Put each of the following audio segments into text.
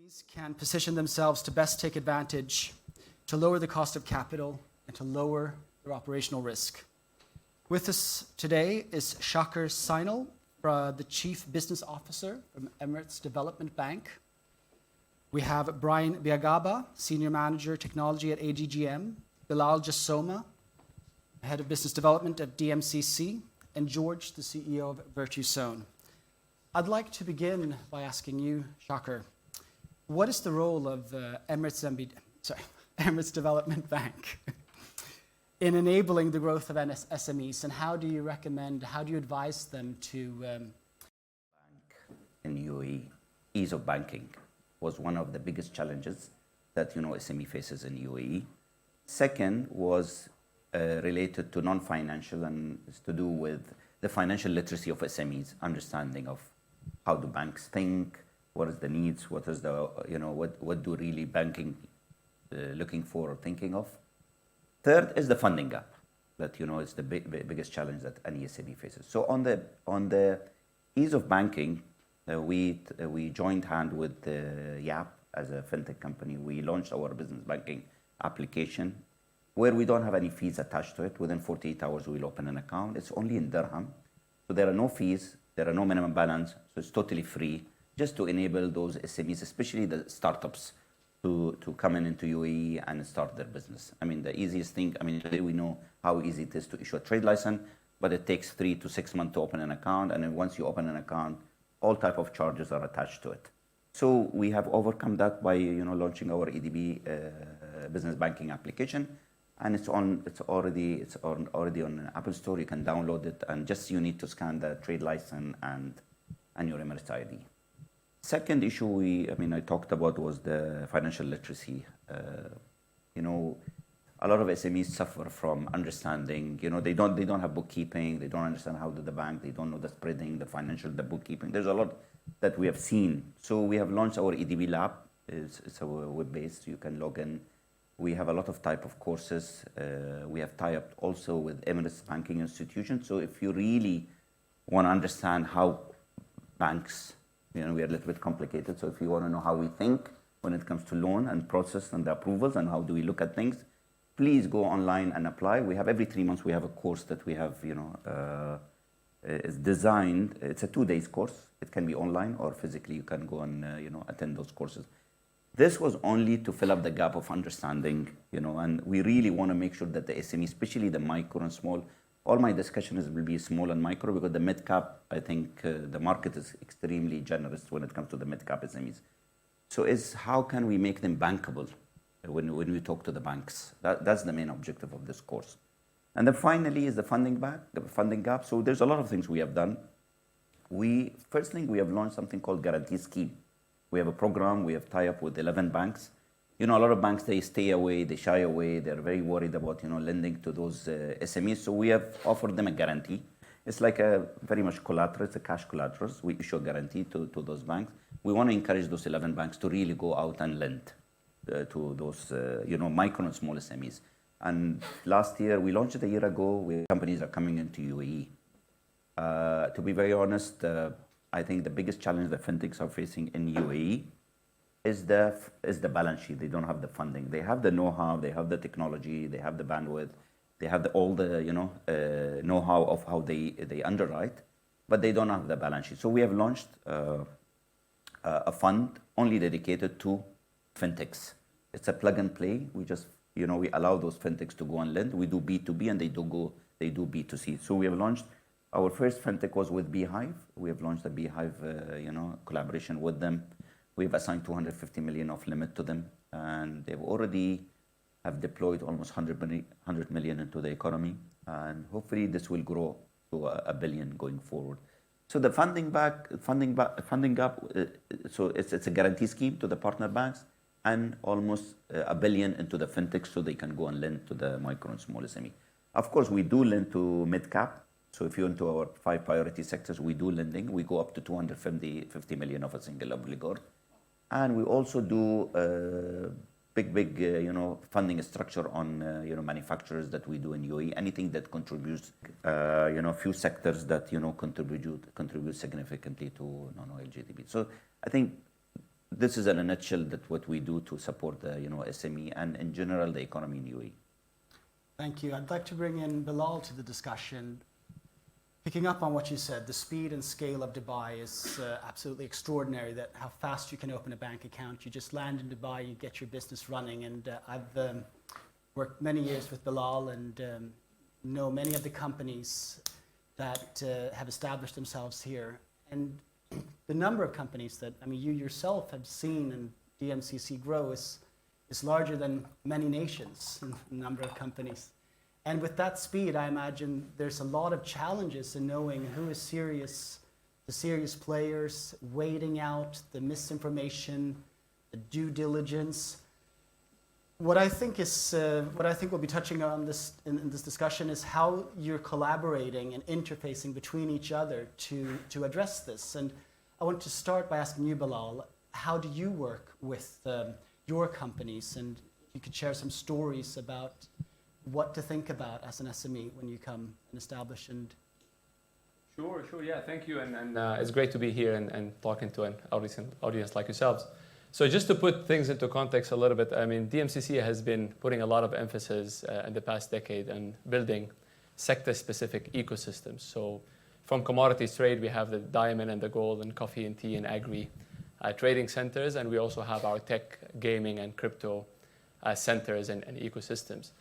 SMEs can position themselves to best take advantage, to lower the cost of capital, and to lower their operational risk. With us today is Shakir Zainal, the Chief Business Officer from Emirates Development Bank. We have Brian Byagaba, Senior Manager Technology at ADGM, Belal Jassoma, Head of Business Development at DMCC, and George, the CEO of VirtuZone. I'd like to begin by asking you, Shakir, what is the role of Emirates Development Bank in enabling the growth of SMEs, and how do you advise them to... In UAE, ease of banking was one of the biggest challenges that SME faces in UAE. Second was related to non-financial, and it's to do with the financial literacy of SMEs, understanding of how do banks think, what is the needs, what is the what do really banking looking for or thinking of. Third is the funding gap, that is the biggest challenge that any SME faces. So on the ease of banking, we joined hand with YAP as a FinTech company. We launched our business banking application, where we don't have any fees attached to it. Within 48 hours, we'll open an account. It's only in dirham, so there are no fees, there are no minimum balance, so it's totally free, just to enable those SMEs, especially the startups, to come into UAE and start their business. I mean, the easiest thing, today we know how easy it is to issue a trade license, but it takes 3 to 6 months to open an account, and then once you open an account, all type of charges are attached to it. So we have overcome that by launching our EDB business banking application, and it's already on Apple Store. You can download it, and just you need to scan the trade license and your Emirates ID. Second issue I talked about was the financial literacy. A lot of SMEs suffer from understanding. They don't have bookkeeping. They don't understand how to the bank. They don't know the spreading, the bookkeeping. There's a lot that we have seen. So we have launched our EDB lab. It's a web-based. You can log in. We have a lot of type of courses. We have tied up also with Emirates banking institutions. So if you really want to understand how banks, we are a little bit complicated. So if you want to know how we think when it comes to loan and process and the approvals and how do we look at things, please go online and apply. We have every 3 months, we have a course that we have, is designed. It's a 2-day course. It can be online or physically. You can go and, attend those courses. This was only to fill up the gap of understanding, and we really want to make sure that the SME, especially the micro and small, all my discussions will be small and micro, because the mid-cap, I think the market is extremely generous when it comes to the mid-cap SMEs. So it's how can we make them bankable when we talk to the banks? That's the main objective of this course. And then finally is the funding gap. So there's a lot of things we have done. First thing, we have launched something called Guarantee Scheme. We have a program, we have tie up with 11 banks. A lot of banks, they stay away, they shy away, they're very worried about, lending to those SMEs. So we have offered them a guarantee. It's like a very much collateral, it's a cash collateral. We issue a guarantee to those banks. We want to encourage those 11 banks to really go out and lend to those, micro and small SMEs. And last year, we launched it a year ago, where companies are coming into UAE. To be very honest, I think the biggest challenge that fintechs are facing in UAE is the balance sheet. They don't have the funding. They have the know-how, they have the technology, they have the bandwidth, they have all the know-how of how they underwrite, but they don't have the balance sheet. So we have launched a fund only dedicated to fintechs. It's a plug and play. We just we allow those fintechs to go and lend. We do B2B and they do B2C. So we have launched. Our first fintech was with Beehive. We have launched a Beehive, collaboration with them. We've assigned 250 million of limit to them, and they've already have deployed almost 100 million into the economy, and hopefully this will grow to $1 billion going forward. So the funding gap. So it's a guarantee scheme to the partner banks, and almost $1 billion into the fintech, so they can go and lend to the micro and small SME. Of course, we do lend to mid cap. So if you're into our 5 priority sectors, we do lending. We go up to 250 million of a single obligor. And we also do big funding structure on manufacturers that we do in UAE. Anything that contributes, few sectors that contribute significantly to non-oil GDP. So I think this is in a nutshell that what we do to support the SME and in general the economy in UAE. Thank you. I'd like to bring in Belal to the discussion. Picking up on what you said, the speed and scale of Dubai is absolutely extraordinary, that how fast you can open a bank account. You just land in Dubai, you get your business running. And I've worked many years with Belal and know many of the companies that have established themselves here. And the number of companies that, you yourself have seen and DMCC grow is larger than many nations in the number of companies. And with that speed, I imagine there's a lot of challenges in knowing who is serious, the serious players, waiting out the misinformation, the due diligence. What I think we'll be touching on in this discussion is how you're collaborating and interfacing between each other to address this. And I want to start by asking you, Belal, how do you work with your companies? And you could share some stories about what to think about as an SME when you come and establish and... Sure, yeah, thank you. And it's great to be here and talking to an audience like yourselves. So just to put things into context a little bit, DMCC has been putting a lot of emphasis in the past decade on building sector-specific ecosystems. So from commodities trade, we have the diamond and the gold and coffee and tea and agri trading centers, and we also have our tech, gaming, and crypto centers and ecosystems.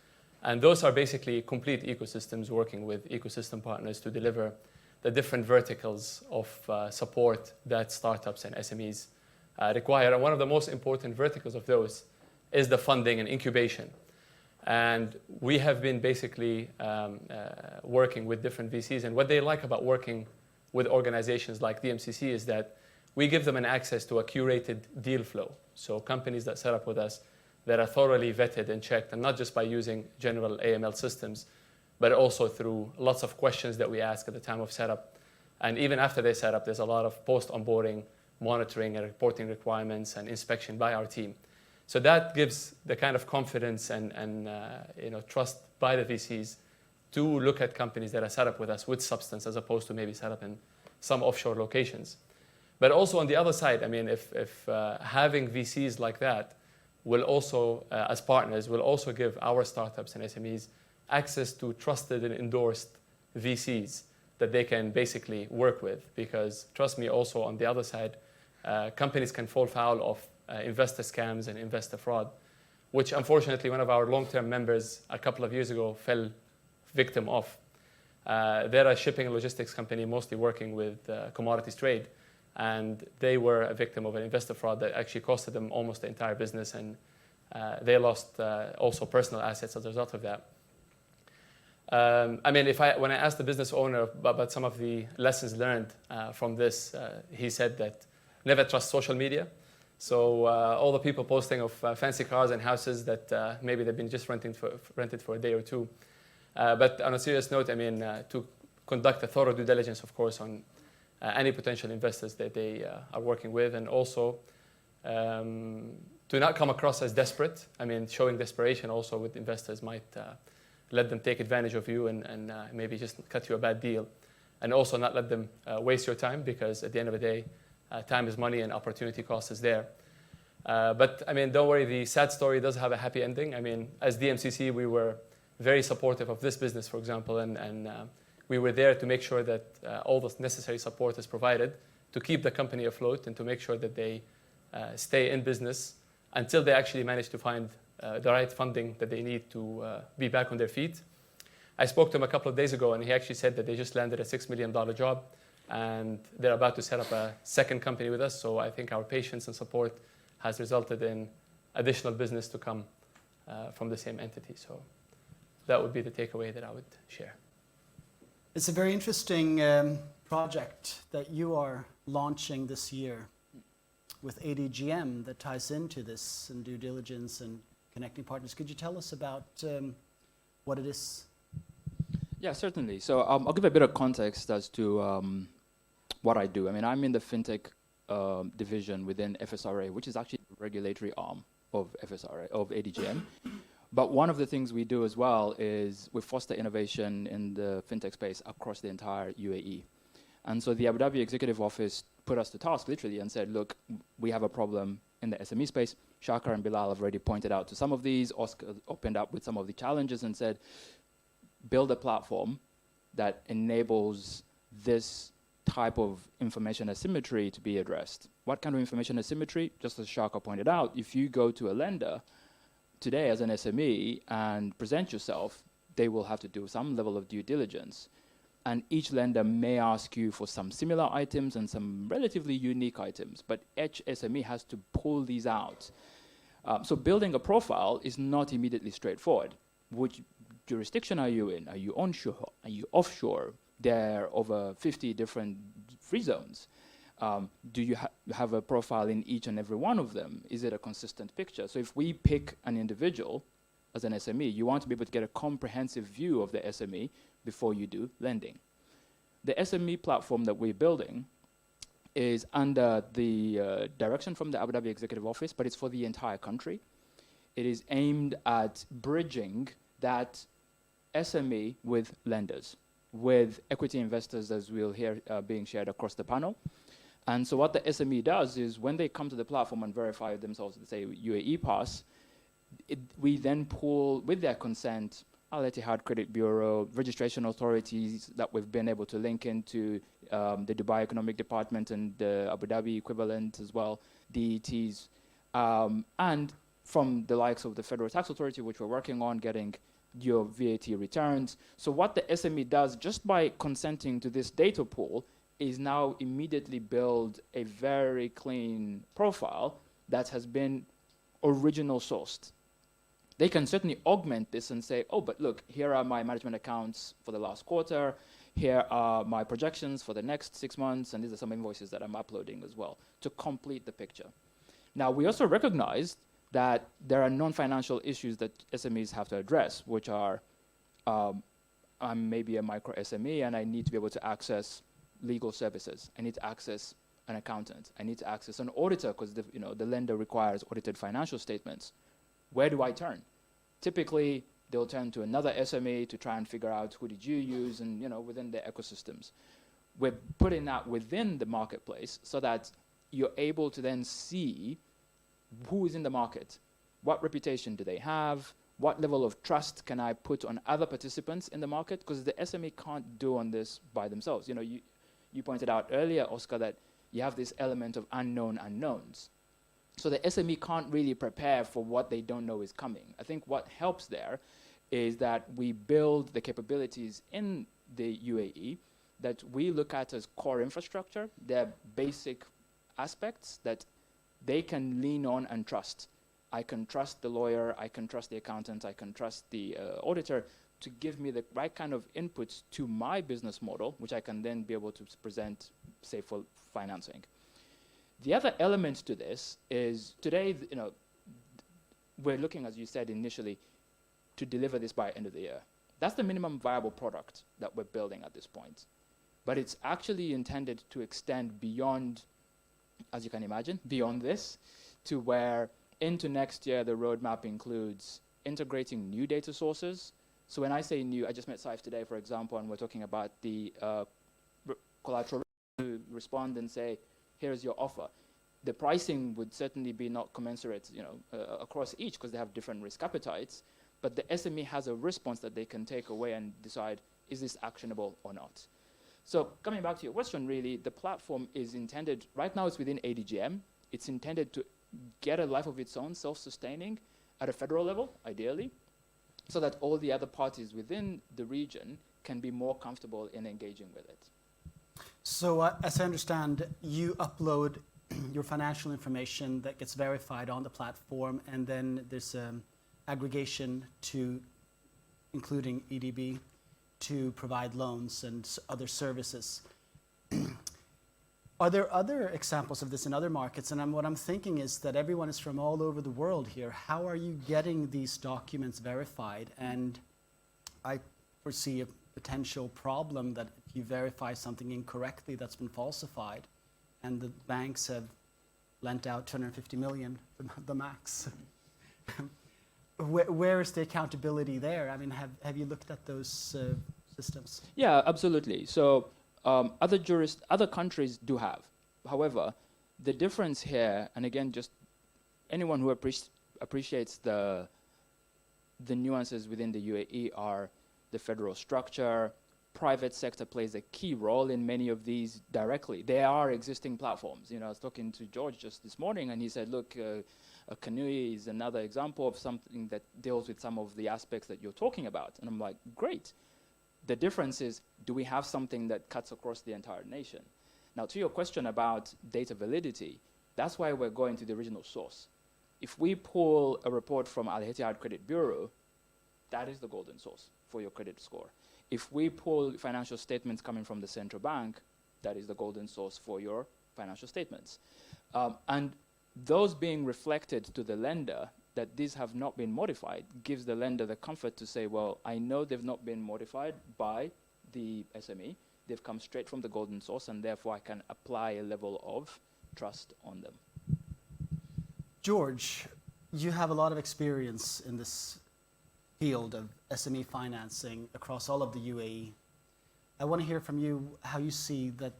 And those are basically complete ecosystems working with ecosystem partners to deliver the different verticals of support that startups and SMEs require. And one of the most important verticals of those is the funding and incubation. And we have been basically working with different VCs. And what they like about working with organizations like DMCC is that we give them an access to a curated deal flow. So companies that set up with us that are thoroughly vetted and checked, and not just by using general AML systems, but also through lots of questions that we ask at the time of setup. And even after they set up, there's a lot of post-onboarding, monitoring and reporting requirements and inspection by our team. So that gives the kind of confidence and trust by the VCs to look at companies that are set up with us with substance, as opposed to maybe set up in some offshore locations. But also on the other side, if having VCs like that will also, as partners, will also give our startups and SMEs access to trusted and endorsed VCs that they can basically work with. Because trust me, also on the other side, companies can fall foul of investor scams and investor fraud, which unfortunately one of our long-term members a couple of years ago fell victim of. They're a shipping and logistics company mostly working with commodities trade. And they were a victim of an investor fraud that actually costed them almost the entire business, and they lost also personal assets as a result of that. When I asked the business owner about some of the lessons learned from this, he said that never trust social media. So all the people posting of fancy cars and houses that maybe they've been just rented for a day or two. But on a serious note, to conduct a thorough due diligence, of course, on any potential investors that they are working with, and also to not come across as desperate. Showing desperation also with investors might let them take advantage of you and maybe just cut you a bad deal. And also not let them waste your time, because at the end of the day, time is money and opportunity cost is there. But don't worry, the sad story does have a happy ending. As DMCC, we were very supportive of this business, for example, and we were there to make sure that all the necessary support is provided to keep the company afloat and to make sure that they stay in business until they actually manage to find the right funding that they need to be back on their feet. I spoke to him a couple of days ago, and he actually said that they just landed a $6 million job, and they're about to set up a second company with us. So I think our patience and support has resulted in additional business to come from the same entity. So that would be the takeaway that I would share. It's a very interesting project that you are launching this year with ADGM that ties into this and due diligence and connecting partners. Could you tell us about what it is? Yeah, certainly. So I'll give a bit of context as to what I do. I'm in the FinTech division within FSRA, which is actually the regulatory arm of FSRA, of ADGM. But one of the things we do as well is we foster innovation in the FinTech space across the entire UAE. And so the Abu Dhabi Executive Office put us to task, literally, and said, look, we have a problem in the SME space. Shaka and Belal have already pointed out to some of these. Oscar opened up with some of the challenges and said, build a platform that enables this type of information asymmetry to be addressed. What kind of information asymmetry? Just as Shaka pointed out, if you go to a lender today as an SME and present yourself, they will have to do some level of due diligence. And each lender may ask you for some similar items and some relatively unique items, but Edge SME has to pull these out. So building a profile is not immediately straightforward. Which jurisdiction are you in? Are you onshore? Are you offshore? There are over 50 different free zones. Do you have a profile in each and every one of them? Is it a consistent picture? So if we pick an individual as an SME, you want to be able to get a comprehensive view of the SME before you do lending. The SME platform that we're building is under the direction from the Abu Dhabi Executive Office, but it's for the entire country. It is aimed at bridging that SME with lenders, with equity investors, as we'll hear being shared across the panel. And so what the SME does is when they come to the platform and verify themselves, let's say UAE Pass, we then pull, with their consent, Al Ittihad Credit Bureau, registration authorities that we've been able to link into the Dubai Economic Department and the Abu Dhabi equivalent as well, DETs, and from the likes of the Federal Tax Authority, which we're working on getting your VAT returns. So what the SME does just by consenting to this data pool is now immediately build a very clean profile that has been original sourced. They can certainly augment this and say, oh, but look, here are my management accounts for the last quarter. Here are my projections for the next 6 months. And these are some invoices that I'm uploading as well to complete the picture. Now, we also recognize that there are non-financial issues that SMEs have to address, which are, I'm maybe a micro SME and I need to be able to access legal services. I need to access an accountant. I need to access an auditor because the lender requires audited financial statements. Where do I turn? Typically, they'll turn to another SME to try and figure out who did you use and within their ecosystems. We're putting that within the marketplace so that you're able to then see who is in the market, what reputation do they have, what level of trust can I put on other participants in the market, because the SME can't do on this by themselves. You pointed out earlier, Oscar, that you have this element of unknown unknowns. So the SME can't really prepare for what they don't know is coming. I think what helps there is that we build the capabilities in the UAE that we look at as core infrastructure. They're basic aspects that they can lean on and trust. I can trust the lawyer, I can trust the accountant, I can trust the auditor to give me the right kind of inputs to my business model, which I can then be able to present, say, for financing. The other element to this is today, we're looking, as you said initially, to deliver this by end of the year. That's the minimum viable product that we're building at this point. But it's actually intended to extend beyond, as you can imagine, beyond this, to where into next year, the roadmap includes integrating new data sources. So when I say new, I just met Saif today, for example, and we're talking about the collateral to respond and say, here's your offer. The pricing would certainly be not commensurate, across each because they have different risk appetites. But the SME has a response that they can take away and decide, is this actionable or not? So coming back to your question, really, the platform is intended, right now it's within ADGM. It's intended to get a life of its own, self-sustaining at a federal level, ideally, so that all the other parties within the region can be more comfortable in engaging with it. So as I understand, you upload your financial information that gets verified on the platform, and then there's aggregation to, including EDB, to provide loans and other services. Are there other examples of this in other markets? And what I'm thinking is that everyone is from all over the world here. How are you getting these documents verified? And I foresee a potential problem that if you verify something incorrectly that's been falsified, and the banks have lent out 250 million, the max. Where is the accountability there? I mean, have you looked at those systems? Yeah, absolutely. So Other countries do have. However, the difference here, and again, just anyone who appreciates the nuances within the UAE are the federal structure. Private sector plays a key role in many of these directly. There are existing platforms. You know, I was talking to George just this morning, and he said, look, a canoe is another example of something that deals with some of the aspects that you're talking about. And I'm like, great. The difference is, do we have something that cuts across the entire nation? Now, to your question about data validity, that's why we're going to the original source. If we pull a report from Al Ittihad Credit Bureau, that is the golden source for your credit score. If we pull financial statements coming from the central bank, that is the golden source for your financial statements. And those being reflected to the lender, that these have not been modified, gives the lender the comfort to say, well, I know they've not been modified by the SME. They've come straight from the golden source, and therefore I can apply a level of trust on them. George, you have a lot of experience in this field of SME financing across all of the UAE. I want to hear from you how you see that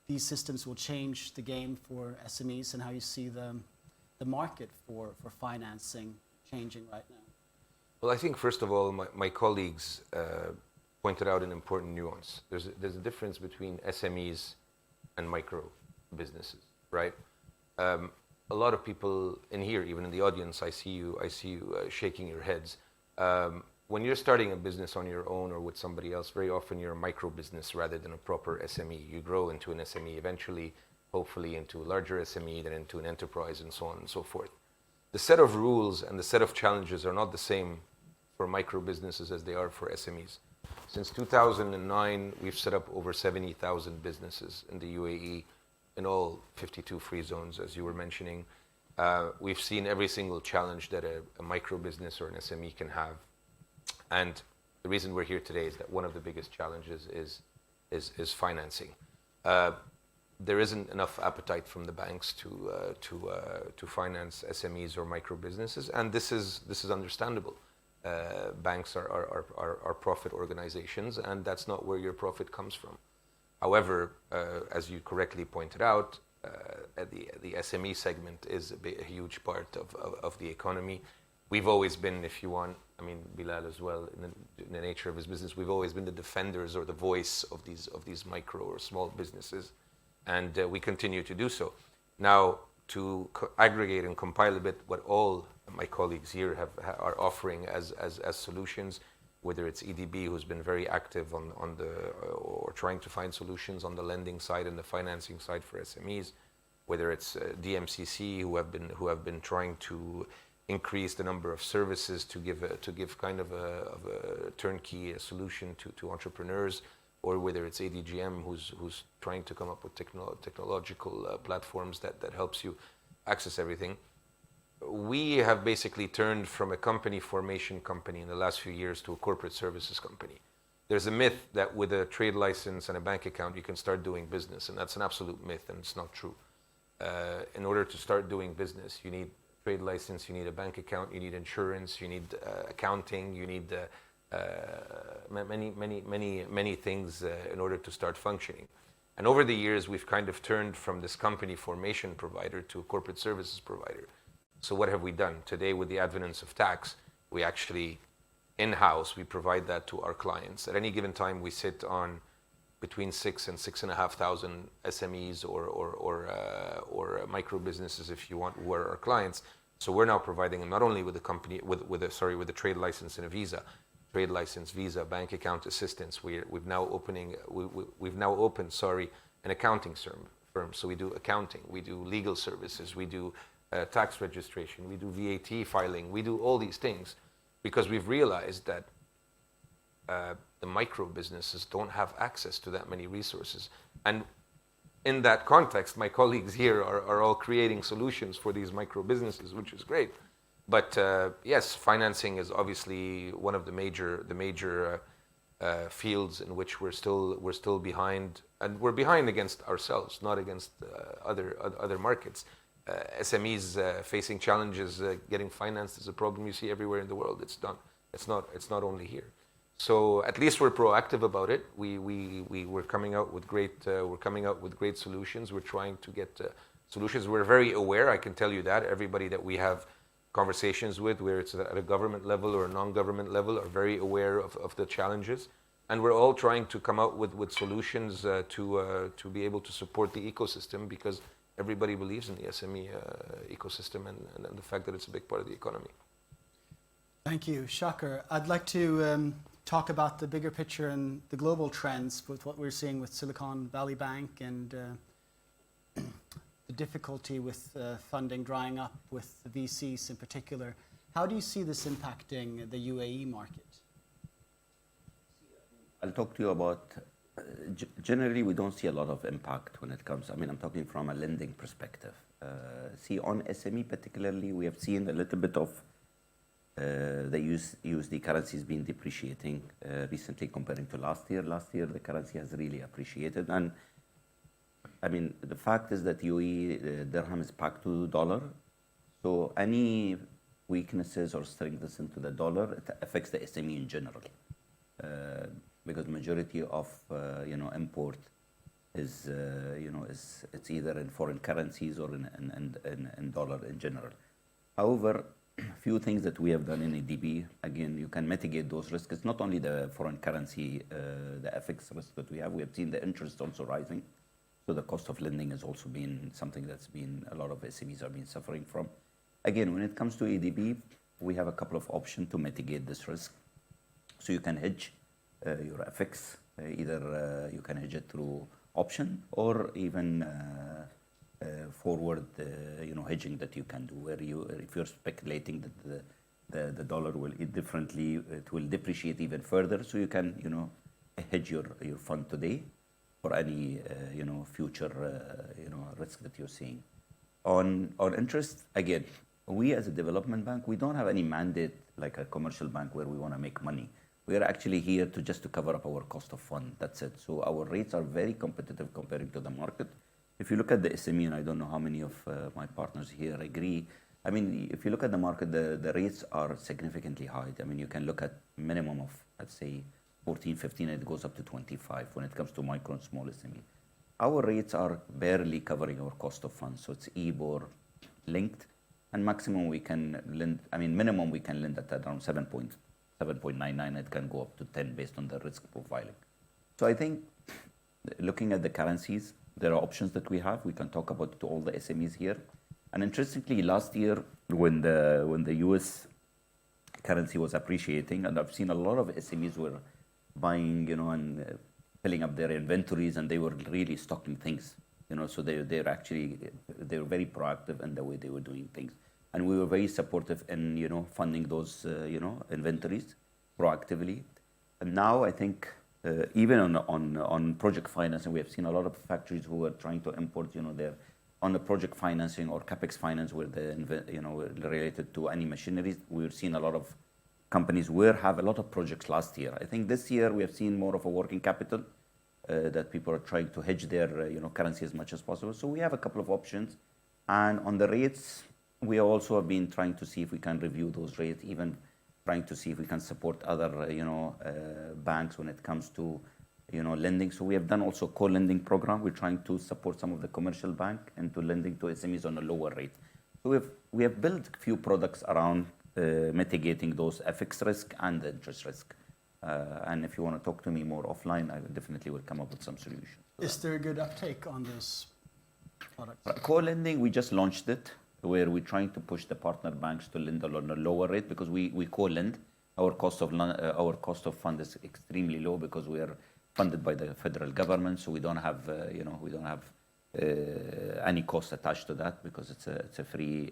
these systems will change the game for SMEs and how you see the market for financing changing right now. Well, I think, first of all, my colleagues pointed out an important nuance. There's a difference between SMEs and micro businesses, right? A lot of people in here, even in the audience, I see you shaking your heads. When you're starting a business on your own or with somebody else, very often you're a micro business rather than a proper SME. You grow into an SME eventually, hopefully into a larger SME, then into an enterprise, and so on and so forth. The set of rules and the set of challenges are not the same for micro businesses as they are for SMEs. Since 2009, we've set up over 70,000 businesses in the UAE in all 52 free zones, as you were mentioning. We've seen every single challenge that a micro business or an SME can have. And the reason we're here today is that one of the biggest challenges is financing. There isn't enough appetite from the banks to finance SMEs or micro businesses, and this is understandable. Banks are profit organizations, and that's not where your profit comes from. However, as you correctly pointed out, the SME segment is a huge part of the economy. We've always been, if you want, I mean, Belal as well, in the nature of his business, we've always been the defenders or the voice of these micro or small businesses, and we continue to do so. Now, to aggregate and compile a bit what all my colleagues here are offering as solutions, whether it's EDB, who's been very active or trying to find solutions on the lending side and the financing side for SMEs, whether it's DMCC, who have been trying to increase the number of services to give kind of a turnkey solution to entrepreneurs, or whether it's ADGM, who's trying to come up with technological platforms that helps you access everything. We have basically turned from a company formation company in the last few years to a corporate services company. There's a myth that with a trade license and a bank account you can start doing business, and that's an absolute myth, and it's not true. In order to start doing business, you need trade license, you need a bank account, you need insurance, you need accounting, you need many things in order to start functioning. And over the years, we've kind of turned from this company formation provider to a corporate services provider. So what have we done? Today, with the advent of tax, we actually, in-house, we provide that to our clients. At any given time, we sit on between 6,000 and 6,500 SMEs or micro businesses, if you want, who are our clients. So we're now providing them not only with a trade license and a visa, trade license, visa, bank account assistance. We've now opened an accounting firm. So we do accounting, we do legal services, we do tax registration, we do VAT filing, we do all these things because we've realized that the micro businesses don't have access to that many resources. And in that context, my colleagues here are all creating solutions for these micro businesses, which is great. But yes, financing is obviously one of the major fields in which we're still behind, and we're behind against ourselves, not against other markets. SMEs facing challenges getting financed is a problem you see everywhere in the world. It's not only here. So at least we're proactive about it. We're coming out with great solutions. We're trying to get solutions. We're very aware. I can tell you that everybody that we have conversations with, whether it's at a government level or a non-government level, are very aware of the challenges. And we're all trying to come out with solutions to be able to support the ecosystem, because everybody believes in the SME ecosystem and the fact that it's a big part of the economy. Thank you, Shakir. I'd like to talk about the bigger picture and the global trends with what we're seeing with Silicon Valley Bank and the difficulty with funding drying up with the VCs in particular. How do you see this impacting the UAE market? I'll talk to you about, generally we don't see a lot of impact when it comes, I'm talking from a lending perspective. See, on SME particularly, we have seen a little bit of the USD currencies been depreciating recently comparing to last year. Last year, the currency has really appreciated. And the fact is that UAE dirham is pegged to dollar. So any weaknesses or strengths into the dollar, it affects the SME in general. Because majority of import is it's either in foreign currencies or in dollar in general. However, few things that we have done in ADB, again, you can mitigate those risks. It's not only the foreign currency, the FX risk that we have. We have seen the interest also rising. So the cost of lending has also been something that's been a lot of SMEs have been suffering from. Again, when it comes to ADB, we have a couple of options to mitigate this risk. So you can hedge your FX, either you can hedge it through option or even forward hedging that you can do, where if you're speculating that the dollar will it will depreciate even further, so you can hedge your fund today for any future risk that you're seeing. On interest, again, we as a development bank, we don't have any mandate like a commercial bank where we want to make money. We are actually here to cover up our cost of fund. That's it. So our rates are very competitive comparing to the market. If you look at the SME, and I don't know how many of my partners here agree, if you look at the market, the rates are significantly high. You can look at minimum of, let's say, 14, 15, and it goes up to 25 when it comes to micro and small SME. Our rates are barely covering our cost of funds. So it's EIBOR linked, and maximum we can lend, minimum we can lend at around 7.99, it can go up to 10 based on the risk profiling. So I think looking at the currencies, there are options that we have. We can talk about to all the SMEs here. And interestingly, last year when the US currency was appreciating, and I've seen a lot of SMEs were buying, and filling up their inventories, and they were really stocking things, so they were very proactive in the way they were doing things. And we were very supportive in, funding those, inventories proactively. And now I think even on project financing, we have seen a lot of factories who are trying to import, they're on the project financing or capex finance where related to any machineries. We've seen a lot of companies have a lot of projects last year. I think this year we have seen more of a working capital that people are trying to hedge their currency as much as possible. So we have a couple of options. And on the rates, we also have been trying to see if we can review those rates, even trying to see if we can support other, banks when it comes to, lending. So we have done also co-lending program. We're trying to support some of the commercial bank into lending to SMEs on a lower rate. So we have built a few products around mitigating those FX risk and the interest risk. And if you want to talk to me more offline, I definitely will come up with some solutions. Is there a good uptake on this product? Co-lending, we just launched it, where we're trying to push the partner banks to lend on a lower rate because we co-lend. Our cost of fund is extremely low because we are funded by the federal government, so we don't have any cost attached to that because it's a free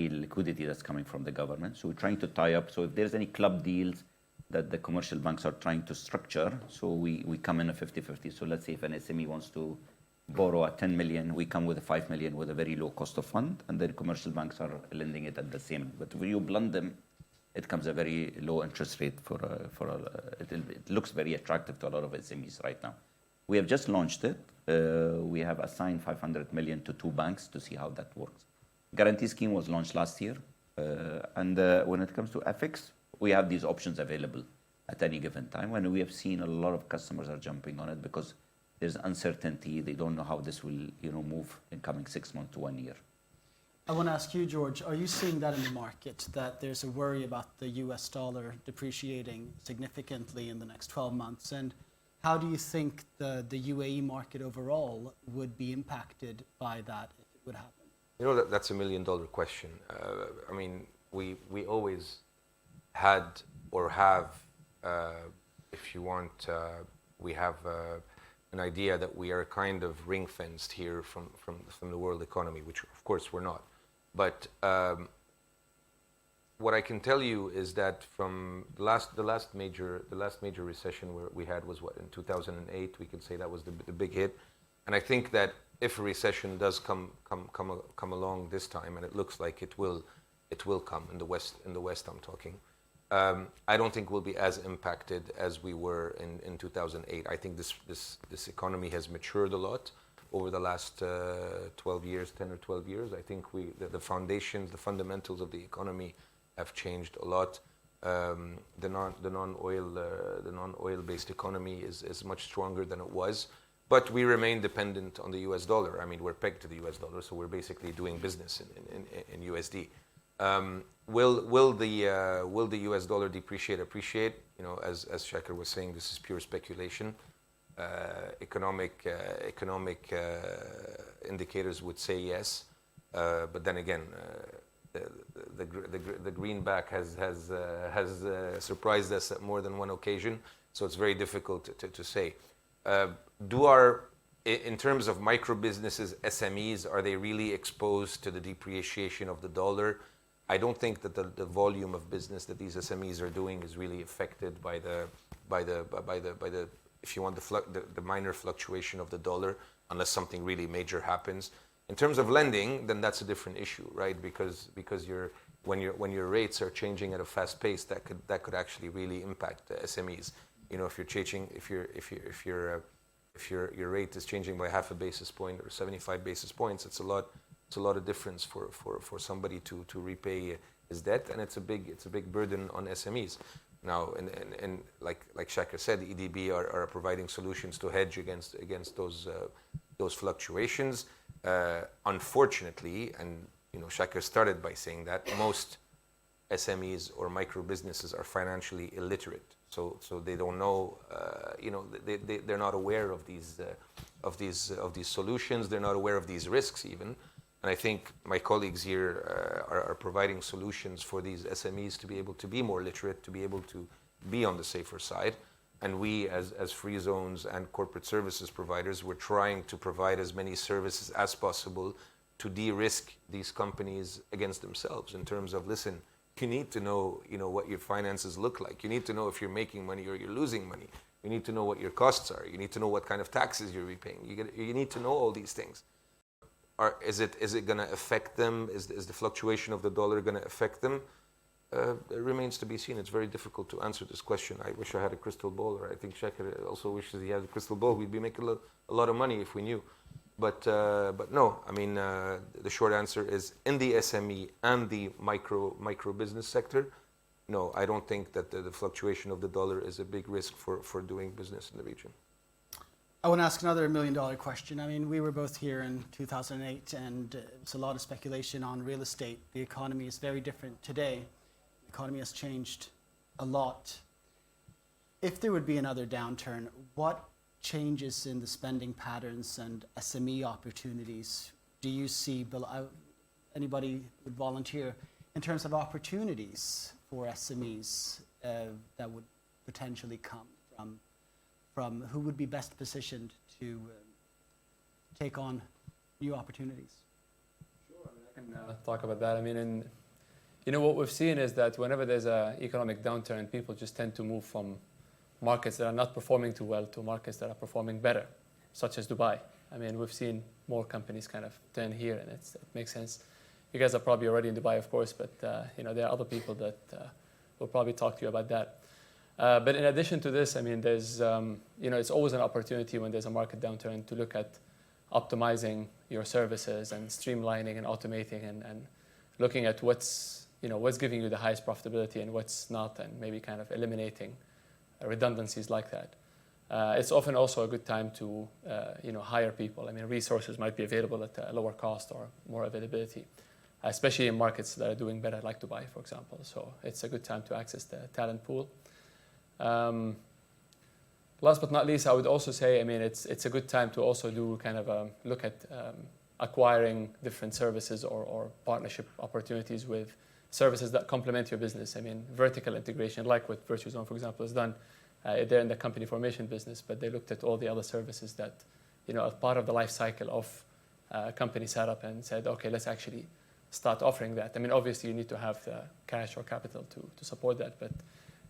liquidity that's coming from the government. So we're trying to tie up. So if there's any club deals that the commercial banks are trying to structure, so we come in a 50-50. So let's say if an SME wants to borrow at 10 million, we come with a 5 million with a very low cost of fund, and then commercial banks are lending it at the same. But when you blend them, it comes a very low interest rate it looks very attractive to a lot of SMEs right now. We have just launched it. We have assigned 500 million to 2 banks to see how that works. Guarantee scheme was launched last year. And when it comes to FX, we have these options available at any given time, and we have seen a lot of customers are jumping on it because there's uncertainty. They don't know how this will, move in coming 6 months to 1 year. I want to ask you, George, are you seeing that in the market, that there's a worry about the US dollar depreciating significantly in the next 12 months? And how do you think the UAE market overall would be impacted by that if it would happen? That's $1 million question. I mean, we always had or have, if you want, we have an idea that we are kind of ring-fenced here from the world economy, which of course we're not. But what I can tell you is that from the last major recession we had was what, in 2008. We can say that was the big hit. And I think that if a recession does come along this time, and it looks like it will come in the West I'm talking, I don't think we'll be as impacted as we were in 2008. I think this economy has matured a lot over the last 12 years, 10 or 12 years. I think the foundations, the fundamentals of the economy have changed a lot. The non-oil based economy is much stronger than it was, but we remain dependent on the US dollar. I mean, we're pegged to the US dollar, so we're basically doing business in USD. Will the US dollar appreciate? As Shakir was saying, this is pure speculation. Economic indicators would say yes, but then again, the greenback has surprised us at more than one occasion, so it's very difficult to say. In terms of micro businesses, SMEs, are they really exposed to the depreciation of the dollar? I don't think that the volume of business that these SMEs are doing is really affected by the if you want the minor fluctuation of the dollar, unless something really major happens. In terms of lending, then that's a different issue, right? Because when your rates are changing at a fast pace, that could actually really impact the SMEs. If your rate is changing by half a basis point or 75 basis points, it's a lot of difference for somebody to repay his debt, and it's a big burden on SMEs. Now, and like Shakir said, the EDB are providing solutions to hedge against those fluctuations. Unfortunately, and Shakir started by saying that most SMEs or micro businesses are financially illiterate, so they don't know. They're not aware of these solutions. They're not aware of these risks even. And I think my colleagues here are providing solutions for these SMEs to be able to be more literate, to be able to be on the safer side. And we, as free zones and corporate services providers, we're trying to provide as many services as possible to de-risk these companies against themselves in terms of, listen, you need to know, what your finances look like. You need to know if you're making money or you're losing money. You need to know what your costs are. You need to know what kind of taxes you're repaying. You need to know all these things. Is it going to affect them? Is the fluctuation of the dollar going to affect them? It remains to be seen. It's very difficult to answer this question. I wish I had a crystal ball, or I think Shakir also wishes he had a crystal ball. We'd be making a lot of money if we knew. But no, I mean, the short answer is, in the SME and the micro business sector, no, I don't think that the fluctuation of the dollar is a big risk for doing business in the region. I want to ask another $1 million question. I mean, we were both here in 2008, and it's a lot of speculation on real estate. The economy is very different today. The economy has changed a lot. If there would be another downturn, what changes in the spending patterns and SME opportunities do you see? Anybody would volunteer in terms of opportunities for SMEs that would potentially come from who would be best positioned to take on new opportunities? Sure, I can talk about that. I mean, what we've seen is that whenever there's an economic downturn, people just tend to move from markets that are not performing too well to markets that are performing better, such as Dubai. I mean, we've seen more companies kind of turn here, and it makes sense. You guys are probably already in Dubai, of course, but there are other people that will probably talk to you about that. But in addition to this, I mean, there's, it's always an opportunity when there's a market downturn to look at optimizing your services and streamlining and automating and looking at what's what's giving you the highest profitability and what's not, and maybe kind of eliminating redundancies like that. It's often also a good time to hire people. I mean, resources might be available at a lower cost or more availability, especially in markets that are doing better, like Dubai, for example. So it's a good time to access the talent pool. Last but not least, I would also say, I mean, it's a good time to also do kind of a look at acquiring different services or partnership opportunities with services that complement your business. I mean, vertical integration, like what VirtuZone, for example, has done. They're in the company formation business, but they looked at all the other services that, as part of the life cycle of a company setup and said, okay, let's actually start offering that. I mean, obviously, you need to have the cash or capital to support that, but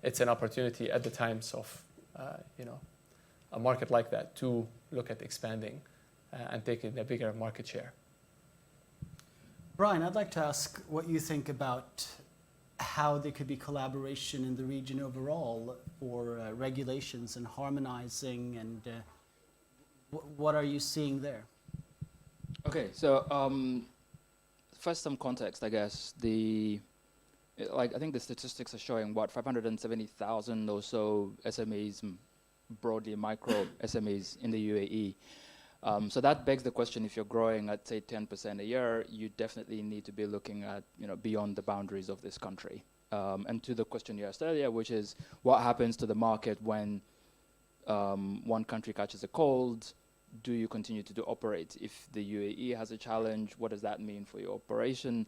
it's an opportunity at the times of, a market like that to look at expanding and taking a bigger market share. Brian, I'd like to ask what you think about how there could be collaboration in the region overall for regulations and harmonizing, and what are you seeing there? Okay, so first some context, I guess. I think the statistics are showing 570,000 or so SMEs, broadly micro SMEs in the UAE. So that begs the question: if you're growing at say 10% a year, you definitely need to be looking at beyond the boundaries of this country. And to the question you asked earlier, which is what happens to the market when one country catches a cold? Do you continue to operate? If the UAE has a challenge, what does that mean for your operation?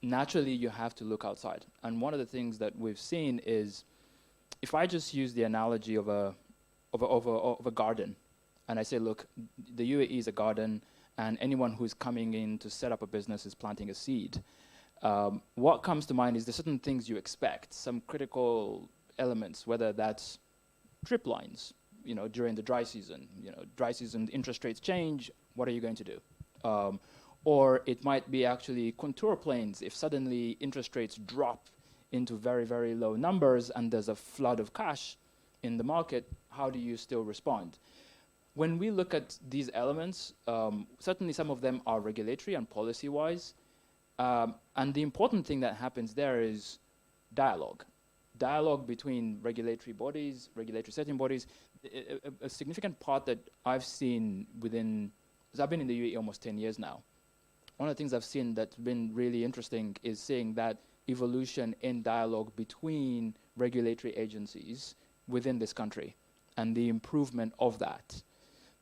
Naturally, you have to look outside. And one of the things that we've seen is, if I just use the analogy of a garden, and I say, look, the UAE is a garden, and anyone who's coming in to set up a business is planting a seed. What comes to mind is the certain things you expect, some critical elements, whether that's drip lines, during the dry season. Dry season, interest rates change, what are you going to do? Or it might be actually contour planes. If suddenly interest rates drop into very, very low numbers and there's a flood of cash in the market, how do you still respond? When we look at these elements, certainly some of them are regulatory and policy-wise. And the important thing that happens there is dialogue. Dialogue between regulatory bodies, regulatory setting bodies. A significant part that I've seen because I've been in the UAE almost 10 years now. One of the things I've seen that's been really interesting is seeing that evolution in dialogue between regulatory agencies within this country and the improvement of that.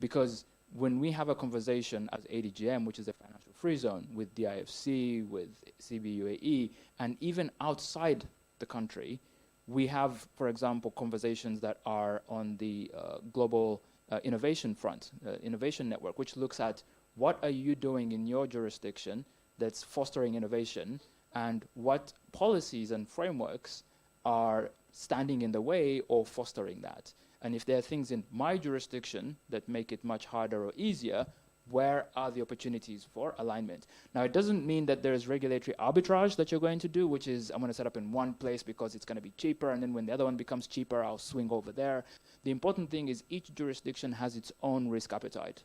Because when we have a conversation as ADGM, which is a financial free zone, with DIFC, with CBUAE, and even outside the country, we have, for example, conversations that are on the global innovation front, innovation network, which looks at what are you doing in your jurisdiction that's fostering innovation, and what policies and frameworks are standing in the way of fostering that. And if there are things in my jurisdiction that make it much harder or easier, where are the opportunities for alignment? Now, it doesn't mean that there is regulatory arbitrage that you're going to do, which is I'm going to set up in one place because it's going to be cheaper, and then when the other one becomes cheaper, I'll swing over there. The important thing is each jurisdiction has its own risk appetite.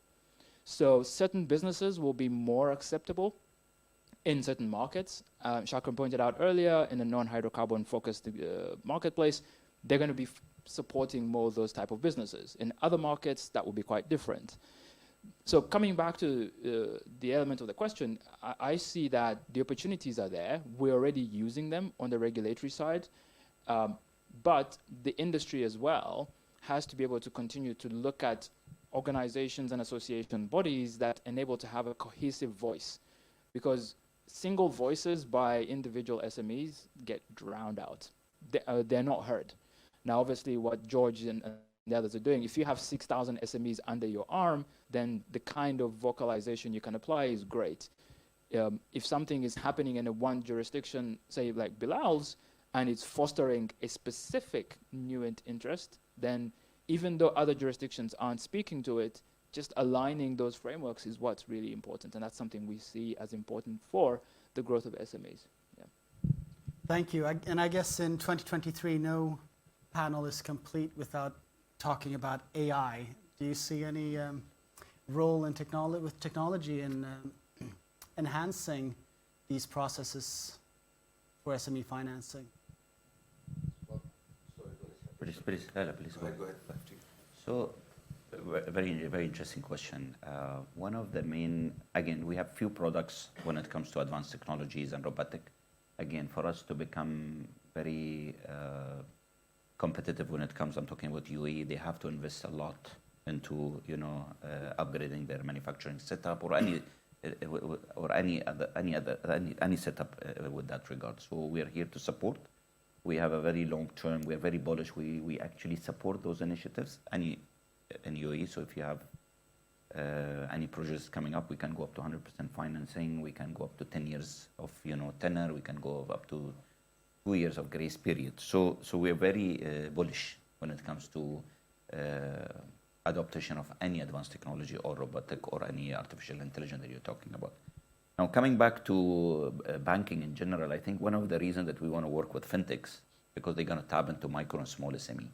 So certain businesses will be more acceptable in certain markets. Shakran pointed out earlier, in a non-hydrocarbon focused marketplace, they're going to be supporting more of those type of businesses. In other markets, that will be quite different. So coming back to the element of the question, I see that the opportunities are there. We're already using them on the regulatory side, but the industry as well has to be able to continue to look at organizations and association bodies that enable to have a cohesive voice, because single voices by individual SMEs get drowned out. They're not heard. Now, obviously, what George and the others are doing, if you have 6,000 SMEs under your arm, then the kind of vocalization you can apply is great. If something is happening in a one jurisdiction, say like Belal's, and it's fostering a specific new interest, then even though other jurisdictions aren't speaking to it, just aligning those frameworks is what's really important. And that's something we see as important for the growth of SMEs. Yeah. Thank you. And I guess in 2023, no panel is complete without talking about AI. Do you see any role in technology in enhancing these processes? for SME financing? Please, Lala, please go ahead. So, very interesting question. One of the main, again, we have few products when it comes to advanced technologies and robotic. Again, for us to become very competitive when it comes, I'm talking about UAE, they have to invest a lot into, upgrading their manufacturing setup or any setup with that regard. So we are here to support. We have a very long term. We are very bullish. We actually support those initiatives. In UAE, so if you have any projects coming up, we can go up to 100% financing. We can go up to 10 years of tenor. We can go up to 2 years of grace period. So we are very bullish when it comes to adoption of any advanced technology or robotic or any artificial intelligence that you're talking about. Now, coming back to banking in general, I think one of the reasons that we want to work with fintechs because they're going to tap into micro and small SME.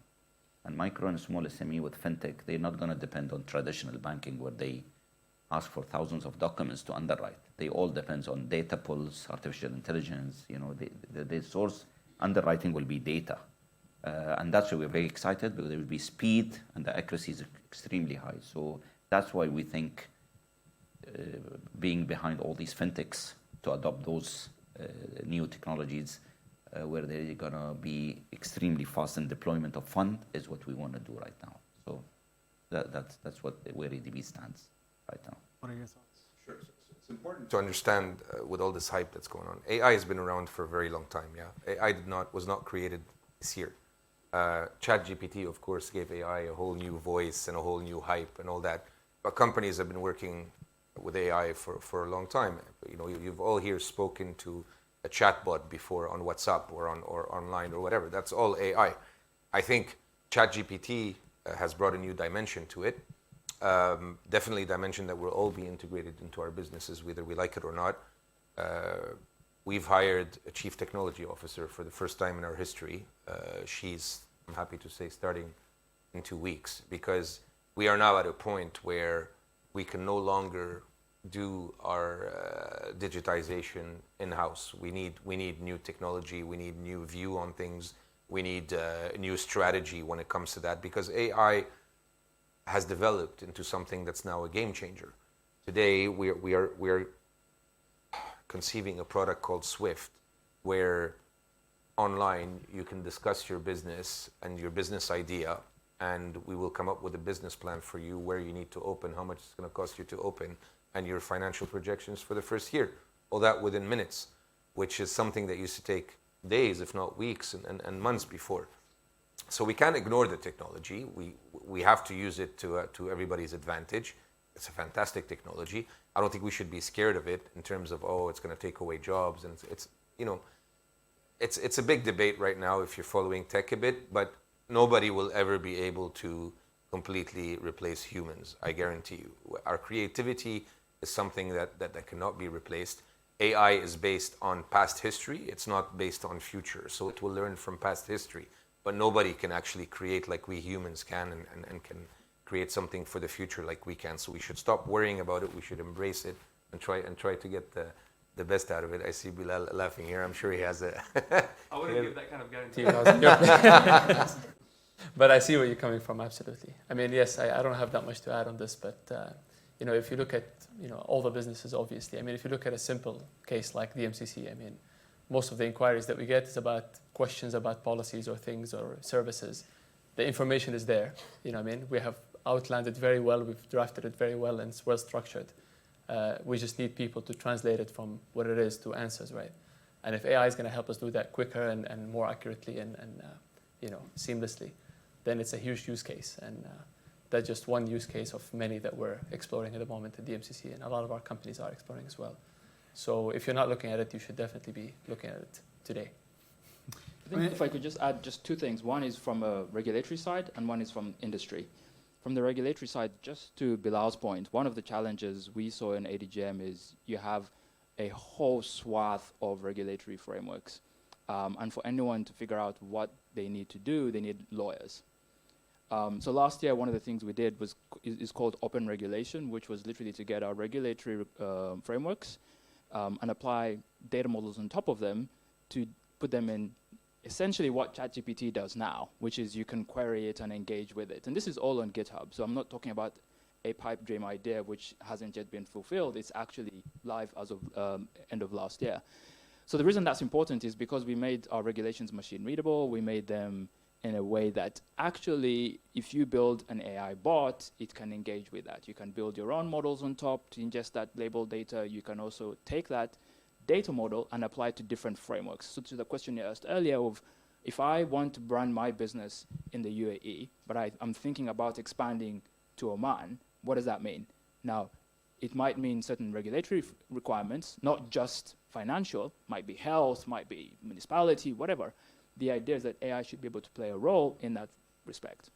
And micro and small SME with fintech, they're not going to depend on traditional banking where they ask for thousands of documents to underwrite. They all depends on data pulls, artificial intelligence. The source underwriting will be data. And that's why we're very excited because there will be speed and the accuracy is extremely high. So that's why we think being behind all these fintechs to adopt those new technologies where they're going to be extremely fast in deployment of fund is what we want to do right now. So that's where ADB stands right now. What are your thoughts? Sure. So it's important to understand with all this hype that's going on. AI has been around for a very long time. Yeah, AI was not created this year. ChatGPT, of course, gave AI a whole new voice and a whole new hype and all that. But companies have been working with AI for a long time. You've all here spoken to a chatbot before on WhatsApp or online or whatever. That's all AI. I think ChatGPT has brought a new dimension to it. Definitely a dimension that will all be integrated into our businesses, whether we like it or not. We've hired a chief technology officer for the first time in our history. She's, I'm happy to say, starting in 2 weeks because we are now at a point where we can no longer do our digitization in-house. We need new technology. We need new view on things. We need a new strategy when it comes to that because AI has developed into something that's now a game changer. Today, we are conceiving a product called Swift, where online you can discuss your business and your business idea, and we will come up with a business plan for you where you need to open, how much it's going to cost you to open, and your financial projections for the first year. All that within minutes, which is something that used to take days, if not weeks and months before. So we can't ignore the technology. We have to use it to everybody's advantage. It's a fantastic technology. I don't think we should be scared of it in terms of, it's going to take away jobs. And it's a big debate right now if you're following tech a bit, but nobody will ever be able to completely replace humans, I guarantee you. Our creativity is something that cannot be replaced. AI is based on past history. It's not based on future. So it will learn from past history. But nobody can actually create like we humans can and can create something for the future like we can. So we should stop worrying about it. We should embrace it and try to get the best out of it. I see Belal laughing here. I'm sure he has a... I wouldn't give that kind of guarantee when I was in your But I see where you're coming from, absolutely. I mean, yes, I don't have that much to add on this, but if you look at all the businesses, obviously, I mean, if you look at a simple case like DMCC, I mean, most of the inquiries that we get is about questions about policies or things or services. The information is there, we have outlined it very well, we've drafted it very well, and it's well structured. We just need people to translate it from what it is to answers, right? And if AI is going to help us do that quicker and more accurately and seamlessly, then it's a huge use case. And that's just one use case of many that we're exploring at the moment at DMCC, and a lot of our companies are exploring as well. So if you're not looking at it, you should definitely be looking at it today. I think if I could just add just two things. One is from a regulatory side and one is from industry. From the regulatory side, just to Bilal's point, one of the challenges we saw in ADGM is you have a whole swath of regulatory frameworks. And for anyone to figure out what they need to do, they need lawyers. So last year, one of the things we did is called open regulation, which was literally to get our regulatory frameworks and apply data models on top of them to put them in essentially what ChatGPT does now, which is you can query it and engage with it. And this is all on GitHub. So I'm not talking about a pipe dream idea which hasn't yet been fulfilled. It's actually live as of end of last year. So the reason that's important is because we made our regulations machine readable. We made them in a way that actually, if you build an AI bot, it can engage with that. You can build your own models on top to ingest that label data. You can also take that data model and apply it to different frameworks. So to the question you asked earlier of, if I want to run my business in the UAE, but I'm thinking about expanding to Oman, what does that mean? Now, it might mean certain regulatory requirements, not just financial, might be health, might be municipality, whatever. The idea is that AI should be able to play a role in that respect.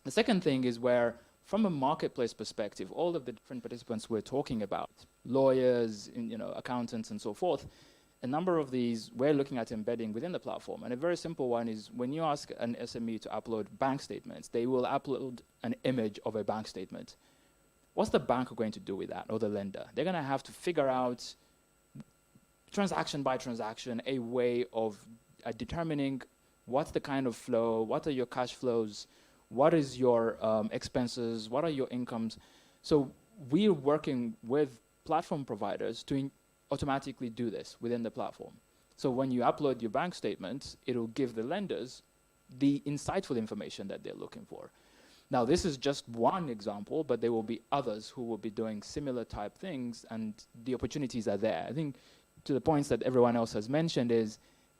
The second thing is where, from a marketplace perspective, all of the different participants we're talking about, lawyers, accountants, and so forth, a number of these we're looking at embedding within the platform. And a very simple one is when you ask an SME to upload bank statements, they will upload an image of a bank statement. What's the bank going to do with that, or the lender? They're going to have to figure out, transaction by transaction, a way of determining what's the kind of flow, what are your cash flows, what is your expenses, what are your incomes. So we're working with platform providers to automatically do this within the platform. So when you upload your bank statements, it'll give the lenders the insightful information that they're looking for. Now, this is just one example, but there will be others who will be doing similar type things, and the opportunities are there. I think to the points that everyone else has mentioned is,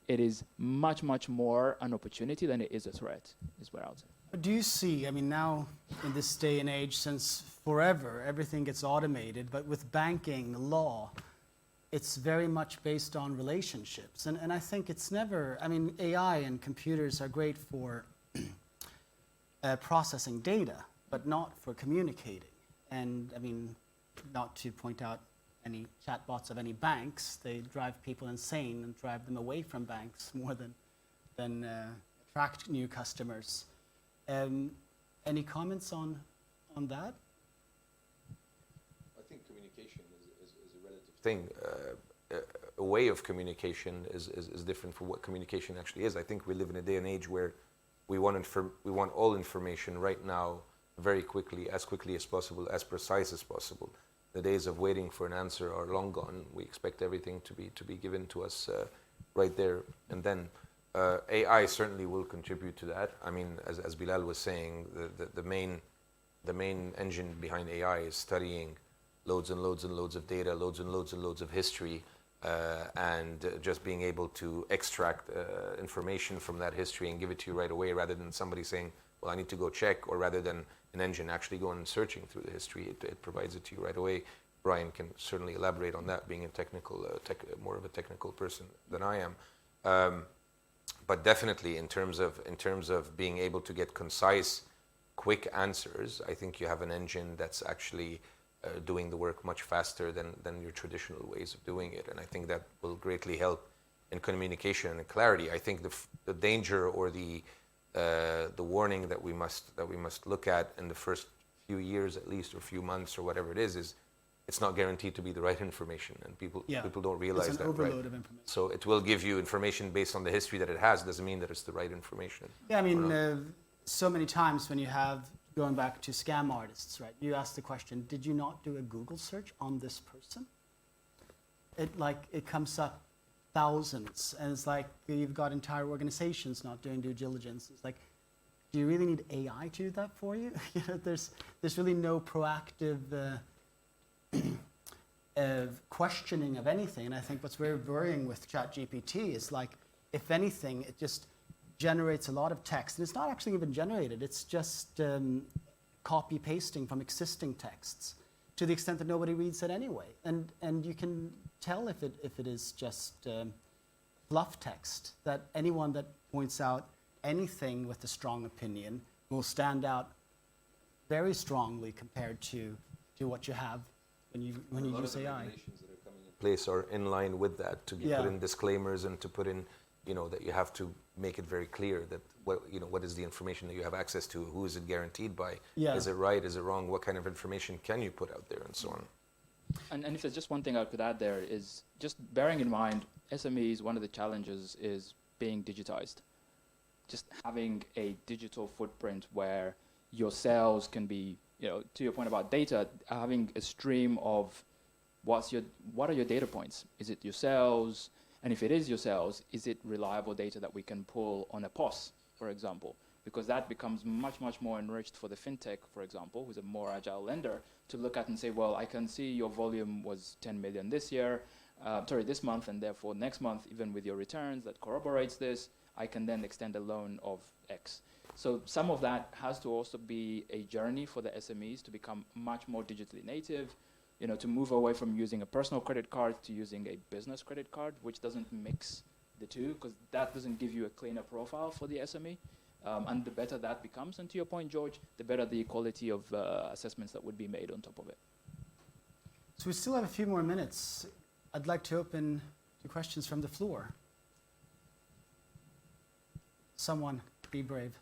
it is much, much more an opportunity than it is a threat, is what I would say. But do you see, now in this day and age, since forever everything gets automated, but with banking, law, it's very much based on relationships. And I think it's never, AI and computers are great for processing data, but not for communicating. And not to point out any chatbots of any banks, they drive people insane and drive them away from banks more than attract new customers. Any comments on that? I think communication is a relative thing. A way of communication is different from what communication actually is. I think we live in a day and age where we want all information right now, very quickly as possible, as precise as possible. The days of waiting for an answer are long gone. We expect everything to be given to us right there and then. AI certainly will contribute to that. As Belal was saying, the main engine behind AI is studying loads and loads and loads of data, loads and loads and loads of history, and just being able to extract information from that history and give it to you right away, rather than somebody saying, well, I need to go check, or rather than an engine actually going and searching through the history. It provides it to you right away. Brian can certainly elaborate on that, being a technical, more of a technical person than I am. But definitely in terms of being able to get concise, quick answers, I think you have an engine that's actually doing the work much faster than your traditional ways of doing it. And I think that will greatly help in communication and clarity. I think the danger or the warning that we must look at in the first few years at least, or few months, or whatever it is it's not guaranteed to be the right information, and people don't realize it's an that, overload right? of information. So it will give you information based on the history that it has. Doesn't mean that it's the right information. Yeah, so many times when you have, going back to scam artists, right? You ask the question, did you not do a Google search on this person? It comes up thousands, and it's like you've got entire organizations not doing due diligence. It's like, do you really need AI to do that for you? There's really no proactive questioning of anything. And I think what's very worrying with ChatGPT is, like, if anything, it just generates a lot of text, and it's not actually even generated. It's just copy pasting from existing texts, to the extent that nobody reads it anyway. And you can tell if it is just fluff text, that anyone that points out anything with a strong opinion will stand out very strongly compared to what you have when you use AI. A lot of the regulations that are coming in place are in line with that, to put in disclaimers and to put in, that you have to make it very clear that what is the information that you have access to, who is it guaranteed by, is it right, is it wrong, what kind of information can you put out there, and so on. And if there's just one thing I could add there is just bearing in mind, SMEs, one of the challenges is being digitized. Just having a digital footprint where your sales can be, to your point about data, having a stream of what are your data points? Is it your sales? And if it is your sales, is it reliable data that we can pull on a POS, for example? Because that becomes much, much more enriched for the FinTech, for example, who's a more agile lender, to look at and say, well, I can see your volume was 10 million this month, and therefore next month, even with your returns that corroborates this, I can then extend a loan of X. So some of that has to also be a journey for the SMEs to become much more digitally native, to move away from using a personal credit card to using a business credit card, which doesn't mix the two, because that doesn't give you a cleaner profile for the SME. And the better that becomes, and to your point, George, the better the quality of assessments that would be made on top of it. So we still have a few more minutes. I'd like to open to questions from the floor. Someone, be brave.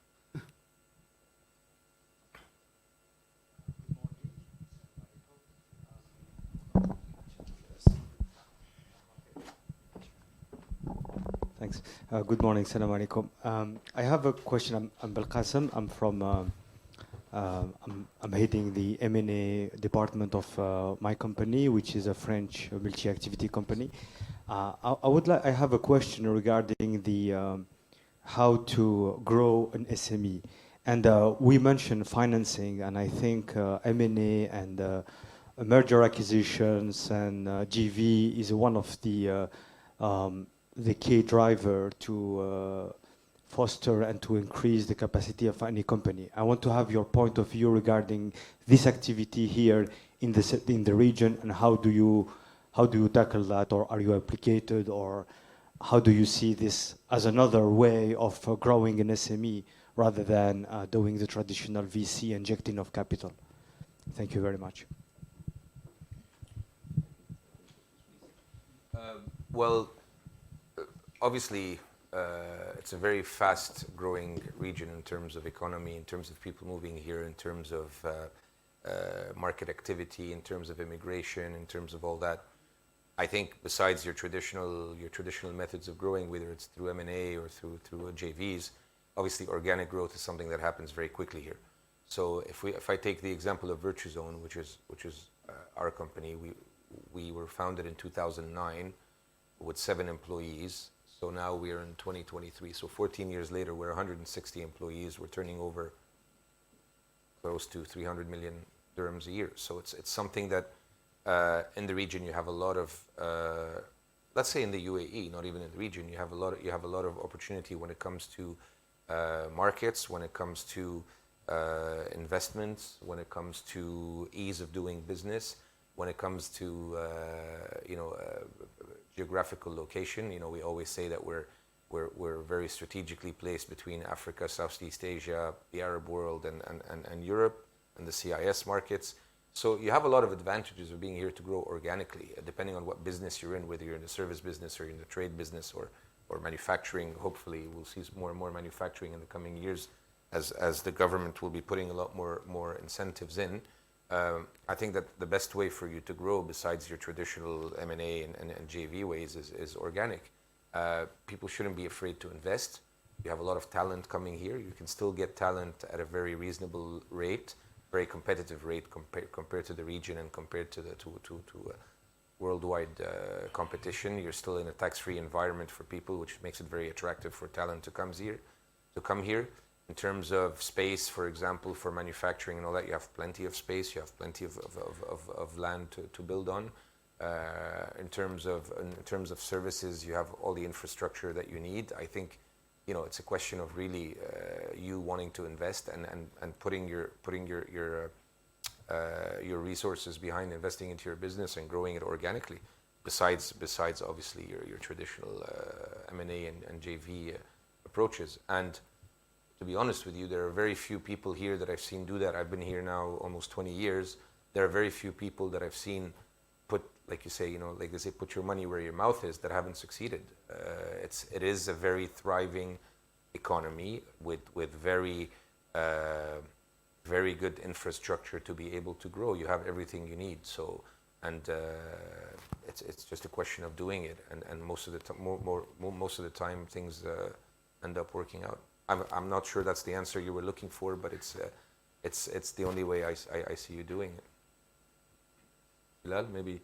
Thanks. Good morning. Salam alaikum. I have a question. I'm Belqasem. I'm from. I'm heading the M&A department of my company, which is a French multi-activity company. I have a question regarding the how to grow an SME, and we mentioned financing, and I think M&A and merger acquisitions and GV is one of the key driver to foster and to increase the capacity of any company. I want to have your point of view regarding this activity here in the region, and how do you tackle that, or are you applicated, or how do you see this as another way of growing an SME rather than doing the traditional VC injecting of capital? Thank you very much. Well, obviously, it's a very fast-growing region in terms of economy, in terms of people moving here, in terms of market activity, in terms of immigration, in terms of all that. I think besides your traditional methods of growing, whether it's through M&A or through JVs, obviously organic growth is something that happens very quickly here. So if I take the example of VirtuZone, which is our company, we were founded in 2009 with 7 employees. So now we are in 2023. So 14 years later, we're 160 employees. We're turning over close to 300 million dirhams a year. So it's something that in the region you have a lot of, let's say in the UAE, not even in the region, you have a lot of opportunity when it comes to markets, when it comes to investments, when it comes to ease of doing business, when it comes to geographical location. We always say that we're very strategically placed between Africa, Southeast Asia, the Arab world, and Europe, and the CIS markets. So you have a lot of advantages of being here to grow organically, depending on what business you're in, whether you're in the service business or you're in the trade business or manufacturing. Hopefully, we'll see more and more manufacturing in the coming years as the government will be putting a lot more incentives in. I think that the best way for you to grow, besides your traditional M&A and JV ways, is organic. People shouldn't be afraid to invest. You have a lot of talent coming here. You can still get talent at a very reasonable rate, very competitive rate compared to the region and compared to worldwide competition. You're still in a tax-free environment for people, which makes it very attractive for talent to come here. In terms of space, for example, for manufacturing and all that, you have plenty of space. You have plenty of land to build on. In terms of services, you have all the infrastructure that you need. I think, it's a question of really you wanting to invest and putting your resources behind investing into your business and growing it organically. Besides obviously your traditional M&A and JV approaches. And to be honest with you, there are very few people here that I've seen do that. I've been here now almost 20 years. There are very few people that I've seen put, like you say, like they say, put your money where your mouth is, that haven't succeeded. It is a very thriving economy with very very good infrastructure to be able to grow. You have everything you need. So and it's just a question of doing it. And most of the most of the time, things end up working out. I'm not sure that's the answer you were looking for, but it's the only way I see you doing it. Belal, maybe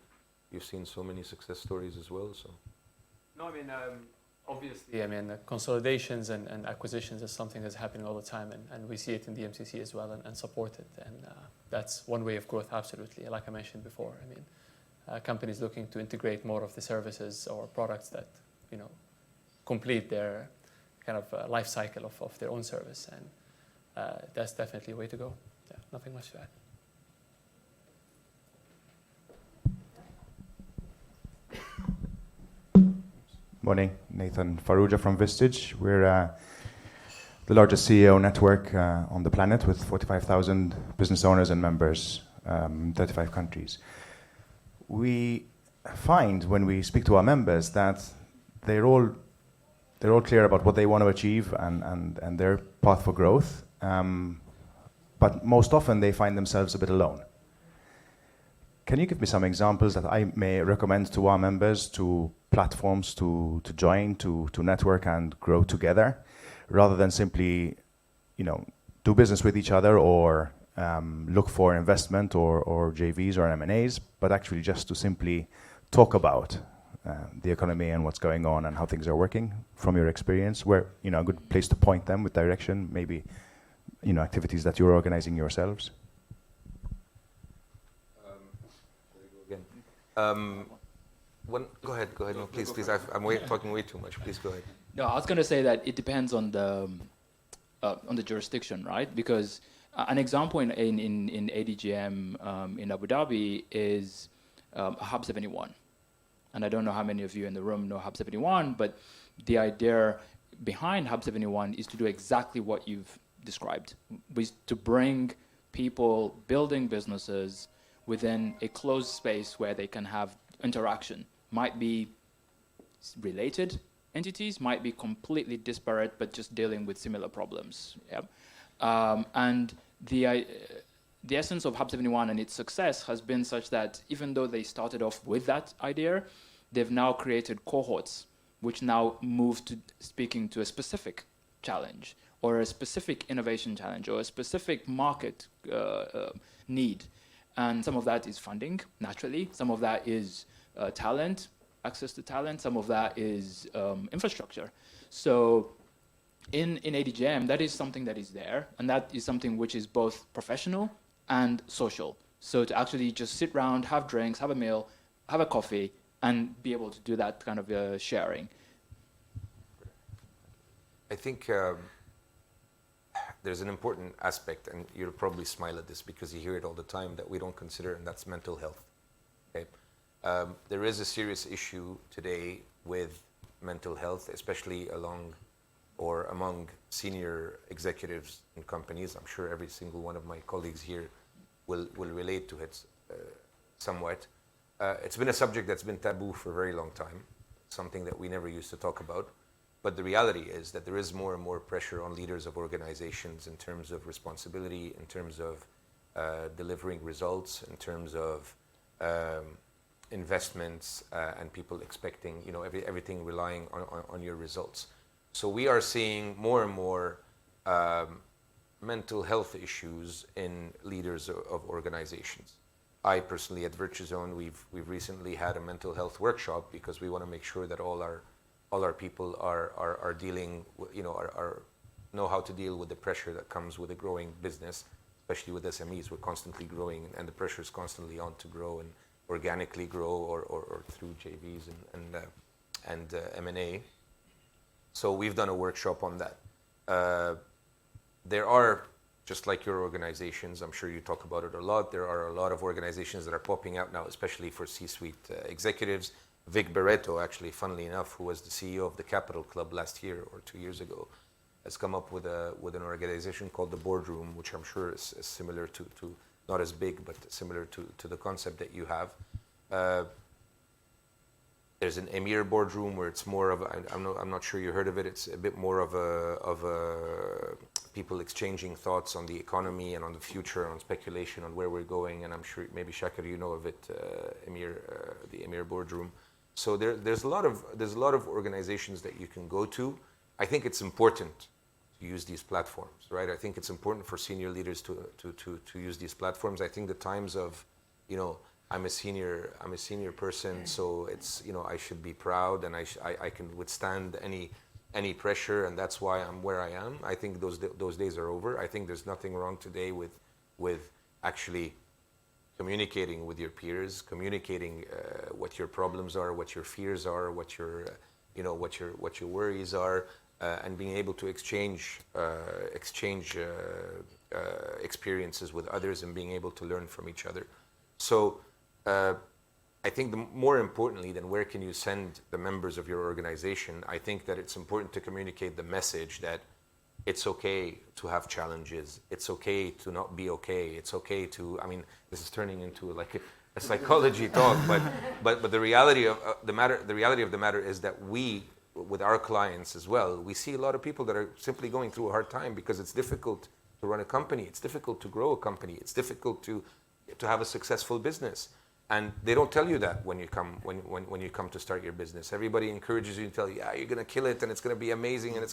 you've seen so many success stories as well, so. No, I mean, obviously, I mean, consolidations and acquisitions is something that's happening all the time, and we see it in DMCC as well, and support it. And that's one way of growth, absolutely. Like I mentioned before, I mean, companies looking to integrate more of the services or products that, you know, complete their kind of life cycle of their own service. And that's definitely a way to go. Yeah, nothing much to add. Morning, Nathan Farouja from Vistage. We're the largest CEO network on the planet with 45,000 business owners and members, 35 countries. We find when we speak to our members that they're all clear about what they want to achieve and their path for growth, but most often they find themselves a bit alone. Can you give me some examples that I may recommend to our members, to platforms to join, to network and grow together, rather than simply, you know, do business with each other or look for investment or JVs or M&As, but actually just to simply talk about the economy and what's going on and how things are working from your experience, where, you know, a good place to point them with direction, maybe, you know, activities that you're organizing yourselves? Go ahead. No, please. I'm talking way too much. Please go ahead. No, I was going to say that it depends on the jurisdiction, right? Because an example in ADGM in Abu Dhabi is Hub 71. And I don't know how many of you in the room know Hub 71, but the idea behind Hub 71 is to do exactly what you've described, is to bring people building businesses within a closed space where they can have interaction. Might be related entities, might be completely disparate, but just dealing with similar problems. Yeah? And the essence of Hub 71 and its success has been such that even though they started off with that idea, they've now created cohorts, which now move to speaking to a specific challenge or a specific innovation challenge or a specific market need. And some of that is funding, naturally. Some of that is talent, access to talent. Some of that is infrastructure. So in ADGM, that is something that is there. And that is something which is both professional and social. So to actually just sit around, have drinks, have a meal, have a coffee, and be able to do that kind of sharing. I think there's an important aspect, and you'll probably smile at this because you hear it all the time, that we don't consider, and that's mental health. Okay? There is a serious issue today with mental health, especially among senior executives in companies. I'm sure every single one of my colleagues here will relate to it somewhat. It's been a subject that's been taboo for a very long time, something that we never used to talk about. But the reality is that there is more and more pressure on leaders of organizations in terms of responsibility, in terms of delivering results, in terms of investments, and people expecting, you know, everything relying on your results. So we are seeing more and more mental health issues in leaders of organizations. I personally, at VirtuZone, we've recently had a mental health workshop because we want to make sure that all our people are dealing, you know, know how to deal with the pressure that comes with a growing business, especially with SMEs. We're constantly growing, and the pressure is constantly on to grow and organically grow or through JVs and M&A. So we've done a workshop on that. There are, just like your organizations, I'm sure you talk about it a lot, there are a lot of organizations that are popping out now, especially for C-suite executives. Vic Barreto, actually, funnily enough, who was the CEO of the Capital Club last year or 2 years ago, has come up with an organization called the Boardroom, which I'm sure is similar to not as big, but similar to the concept that you have. There's an Emir boardroom where it's more of I'm not sure you heard of it. It's a bit more of a people exchanging thoughts on the economy and on the future, on speculation, on where we're going. And I'm sure maybe Shakir, you know of it, the Emir boardroom. So there's a lot of organizations that you can go to. I think it's important to use these platforms, right? I think it's important for senior leaders to use these platforms. I think the times of, I'm a senior person, so it's, I should be proud and I can withstand any pressure, and that's why I'm where I am. I think those days are over. I think there's nothing wrong today with actually communicating with your peers, communicating what your problems are, what your fears are, what your worries are, and being able to exchange experiences with others and being able to learn from each other. So I think more importantly than where can you send the members of your organization, I think that it's important to communicate the message that it's okay to have challenges. It's okay to not be okay. It's okay to, this is turning into like a psychology talk, but the reality of the matter is that we, with our clients as well, we see a lot of people that are simply going through a hard time because it's difficult to run a company. It's difficult to grow a company. It's difficult to have a successful business. And they don't tell you that when you come to start your business. Everybody encourages you to tell you, yeah, you're going to kill it and it's going to be amazing. And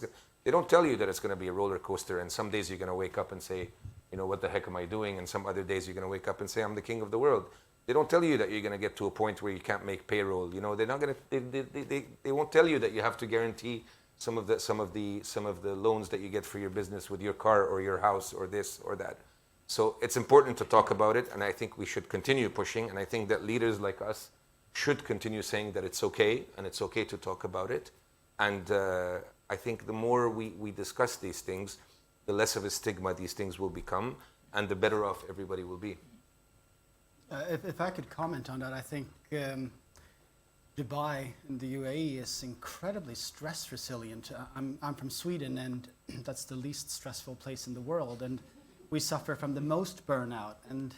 they don't tell you that it's going to be a roller coaster. And some days you're going to wake up and say, what the heck am I doing? And some other days you're going to wake up and say, I'm the king of the world. They don't tell you that you're going to get to a point where you can't make payroll. They're not going to. They won't tell you that you have to guarantee some of the loans that you get for your business with your car or your house or this or that. So it's important to talk about it, and I think we should continue pushing, and I think that leaders like us should continue saying that it's okay, and it's okay to talk about it. And I think the more we discuss these things, the less of a stigma these things will become, and the better off everybody will be. If I could comment on that, I think Dubai and the UAE is incredibly stress resilient. I'm from Sweden, and that's the least stressful place in the world. And we suffer from the most burnout, and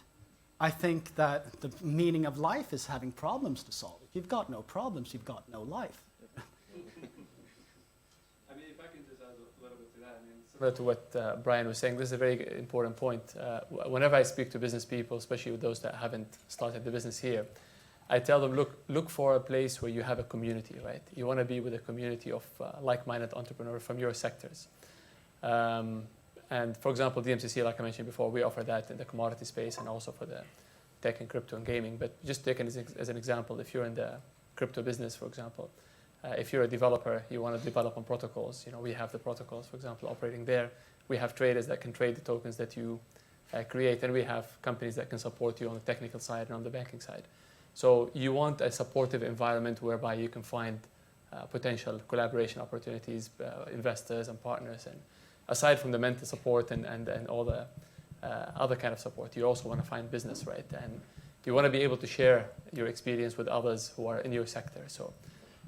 I think that the meaning of life is having problems to solve. If you've got no problems, you've got no life. If I can just add a little bit to that, similar to what Brian was saying, this is a very important point. Whenever I speak to business people, especially with those that haven't started the business here, I tell them, look for a place where you have a community, right? You want to be with a community of like-minded entrepreneurs from your sectors. And for example, DMCC, like I mentioned before, we offer that in the commodity space and also for the tech and crypto and gaming. But just taking as an example, if you're in the crypto business, for example, if you're a developer, you want to develop on protocols. We have the protocols, for example, operating there. We have traders that can trade the tokens that you create, and we have companies that can support you on the technical side and on the banking side. So you want a supportive environment whereby you can find potential collaboration opportunities, investors and partners, and aside from the mental support and all the other kind of support, you also want to find business, right? And you want to be able to share your experience with others who are in your sector. So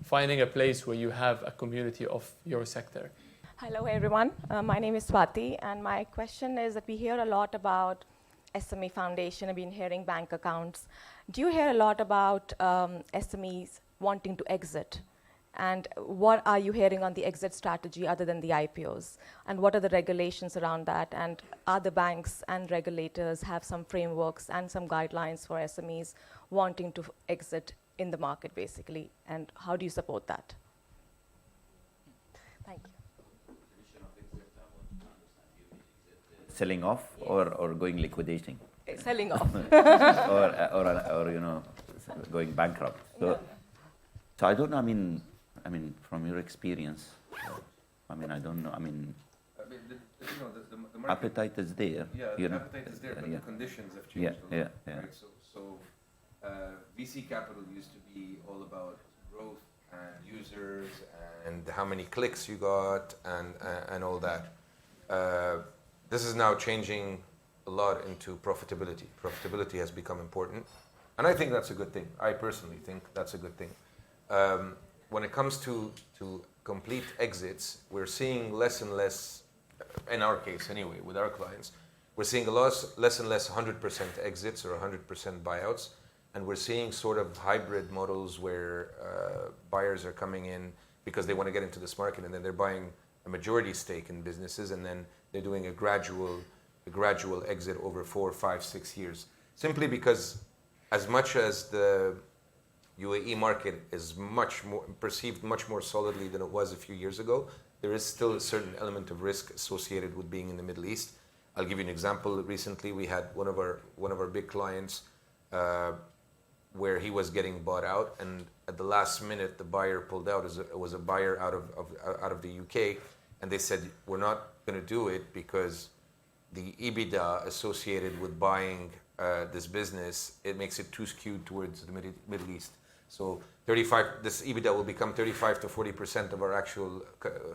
finding a place where you have a community of your sector. Hello, everyone. My name is Swati, and my question is that we hear a lot about SME Foundation. I've been hearing bank accounts. Do you hear a lot about SMEs wanting to exit? And what are you hearing on the exit strategy other than the IPOs? And what are the regulations around that? And are the banks and regulators have some frameworks and some guidelines for SMEs wanting to exit in the market, basically? And how do you support that? Thank you. Selling off or going liquidating? Selling off. or going bankrupt. So I don't know. I mean, from your experience, I don't know. The market, appetite is there. Yeah, the appetite is there, but the conditions have changed a lot. Yeah. Right? So VC capital used to be all about growth and users and how many clicks you got and all that. This is now changing a lot into profitability. Profitability has become important, and I think that's a good thing. I personally think that's a good thing. When it comes to complete exits, we're seeing less and less, in our case anyway, with our clients, we're seeing less and less 100% exits or 100% buyouts. And we're seeing sort of hybrid models where buyers are coming in because they want to get into this market, and then they're buying a majority stake in businesses, and then they're doing a gradual exit over 4, 5, 6 years. Simply because as much as the UAE market is perceived much more solidly than it was a few years ago, there is still a certain element of risk associated with being in the Middle East. I'll give you an example. Recently, we had one of our big clients where he was getting bought out, and at the last minute, the buyer pulled out. It was a buyer out of the UK, and they said, we're not going to do it because the EBITDA associated with buying this business, it makes it too skewed towards the Middle East. So this EBITDA will become 35 to 40% of our actual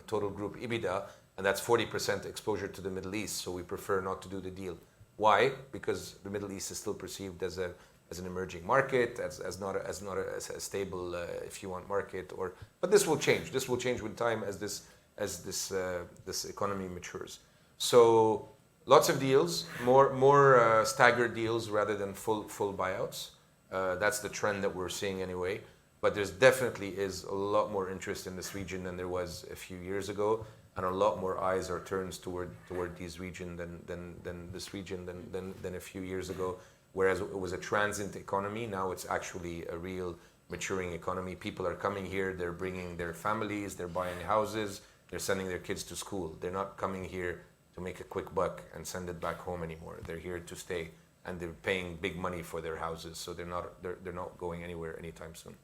total group EBITDA, and that's 40% exposure to the Middle East. So we prefer not to do the deal. Why? Because the Middle East is still perceived as an emerging market, as not a stable, if you want, market. But this will change. This will change with time as this economy matures. So lots of deals, more staggered deals rather than full buyouts. That's the trend that we're seeing anyway. But there's definitely is a lot more interest in this region than there was a few years ago, and a lot more eyes are turned toward this region than a few years ago. Whereas it was a transient economy, now it's actually a real maturing economy. People are coming here, they're bringing their families, they're buying houses, they're sending their kids to school. They're not coming here to make a quick buck and send it back home anymore. They're here to stay, and they're paying big money for their houses, so they're not going anywhere anytime soon.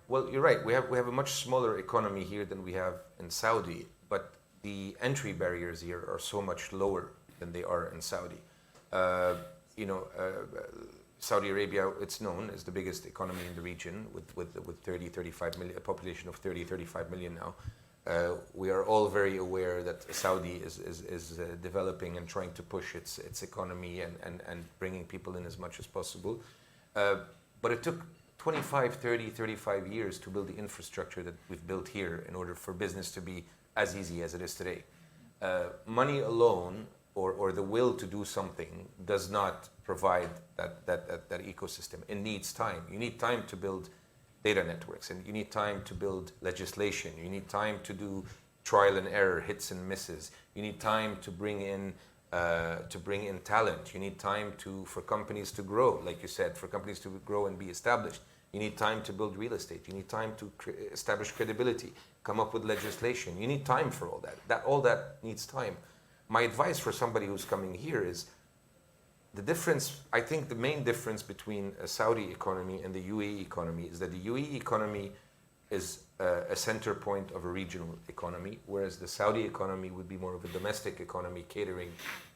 Well, you're right. We have a much smaller economy here than we have in Saudi, but the entry barriers here are so much lower than they are in Saudi. Saudi Arabia, it's known as the biggest economy in the region with 35 million, a population of 35 million now. We are all very aware that Saudi is developing and trying to push its economy and bringing people in as much as possible. But it took 25, 30, 35 years to build the infrastructure that we've built here in order for business to be as easy as it is today. Money alone or the will to do something does not provide that ecosystem. It needs time. You need time to build data networks, and you need time to build legislation. You need time to do trial and error, hits and misses. You need time to bring in talent. You need time for companies to grow, like you said, for companies to grow and be established. You need time to build real estate. You need time to establish credibility, come up with legislation. You need time for all that. All that needs time. My advice for somebody who's coming here is the difference. I think the main difference between a Saudi economy and the UAE economy is that the UAE economy is a center point of a regional economy, whereas the Saudi economy would be more of a domestic economy catering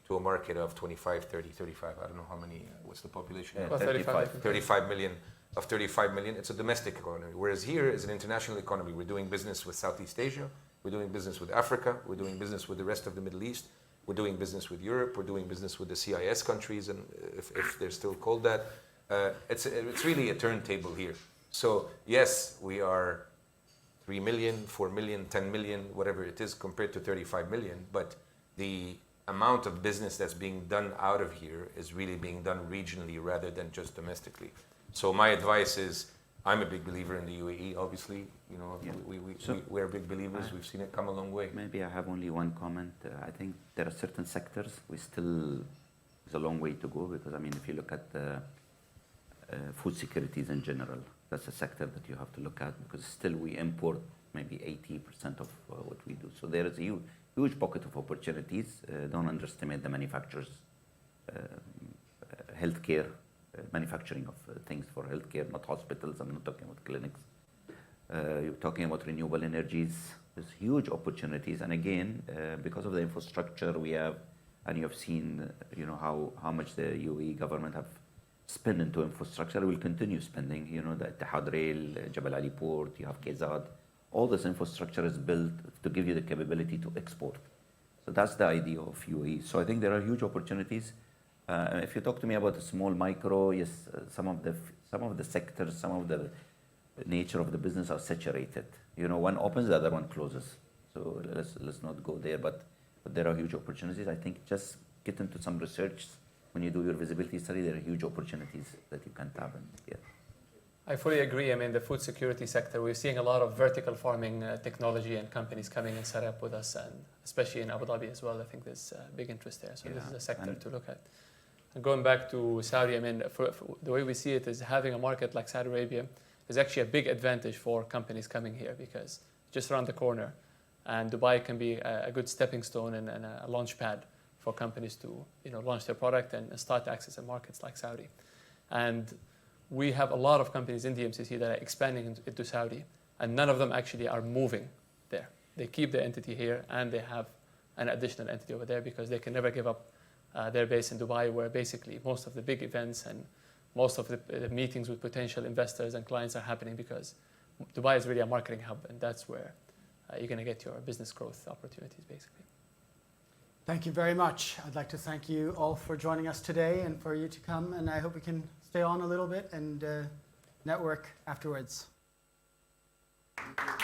to a market of 25, 30, 35. I don't know how many, what's the population? Yeah, 35. 35 million. Of 35 million, it's a domestic economy. Whereas here is an international economy. We're doing business with Southeast Asia. We're doing business with Africa. We're doing business with the rest of the Middle East. We're doing business with Europe. We're doing business with the CIS countries, and if they're still called that. It's really a turntable here. So yes, we are 3 million, 4 million, 10 million, whatever it is, compared to 35 million. But the amount of business that's being done out of here is really being done regionally rather than just domestically. So my advice is, I'm a big believer in the UAE, obviously. We're big believers. We've seen it come a long way. Maybe I have only one comment. I think there are certain sectors there's a long way to go, because if you look at food securities in general, that's a sector that you have to look at, because still we import maybe 80% of what we do. So there is a huge pocket of opportunities. Don't underestimate the manufacturers, healthcare, manufacturing of things for healthcare, not hospitals. I'm not talking about clinics. You're talking about renewable energies. There's huge opportunities, and again, because of the infrastructure we have, and you have seen, how much the UAE government have spent into infrastructure. Will continue spending. The Ittihad Rail, Jebel Ali Port, you have Kezad. All this infrastructure is built to give you the capability to export. So that's the idea of UAE. So I think there are huge opportunities. If you talk to me about the small micro, yes, some of the sectors, some of the nature of the business are saturated. One opens, the other one closes. So let's not go there. But there are huge opportunities. I think just get into some research, when you do your visibility study, there are huge opportunities that you can tap in. Yeah. I fully agree. I mean, the food security sector, we're seeing a lot of vertical farming technology and companies coming and set up with us, and especially in Abu Dhabi as well. I think there's big interest there. So this is a sector to look at. And going back to Saudi, I mean, for the way we see it is having a market like Saudi Arabia is actually a big advantage for companies coming here because just around the corner, and Dubai can be a good stepping stone and a launch pad for companies to launch their product and start accessing markets like Saudi. And we have a lot of companies in DMCC that are expanding into Saudi, and none of them actually are moving there. They keep their entity here, and they have an additional entity over there because they can never give up their base in Dubai, where basically most of the big events and most of the meetings with potential investors and clients are happening because Dubai is really a marketing hub, and that's where you're going to get your business growth opportunities, basically. Thank you very much. I'd like to thank you all for joining us today and for you to come, and I hope we can stay on a little bit and network afterwards. Thank you.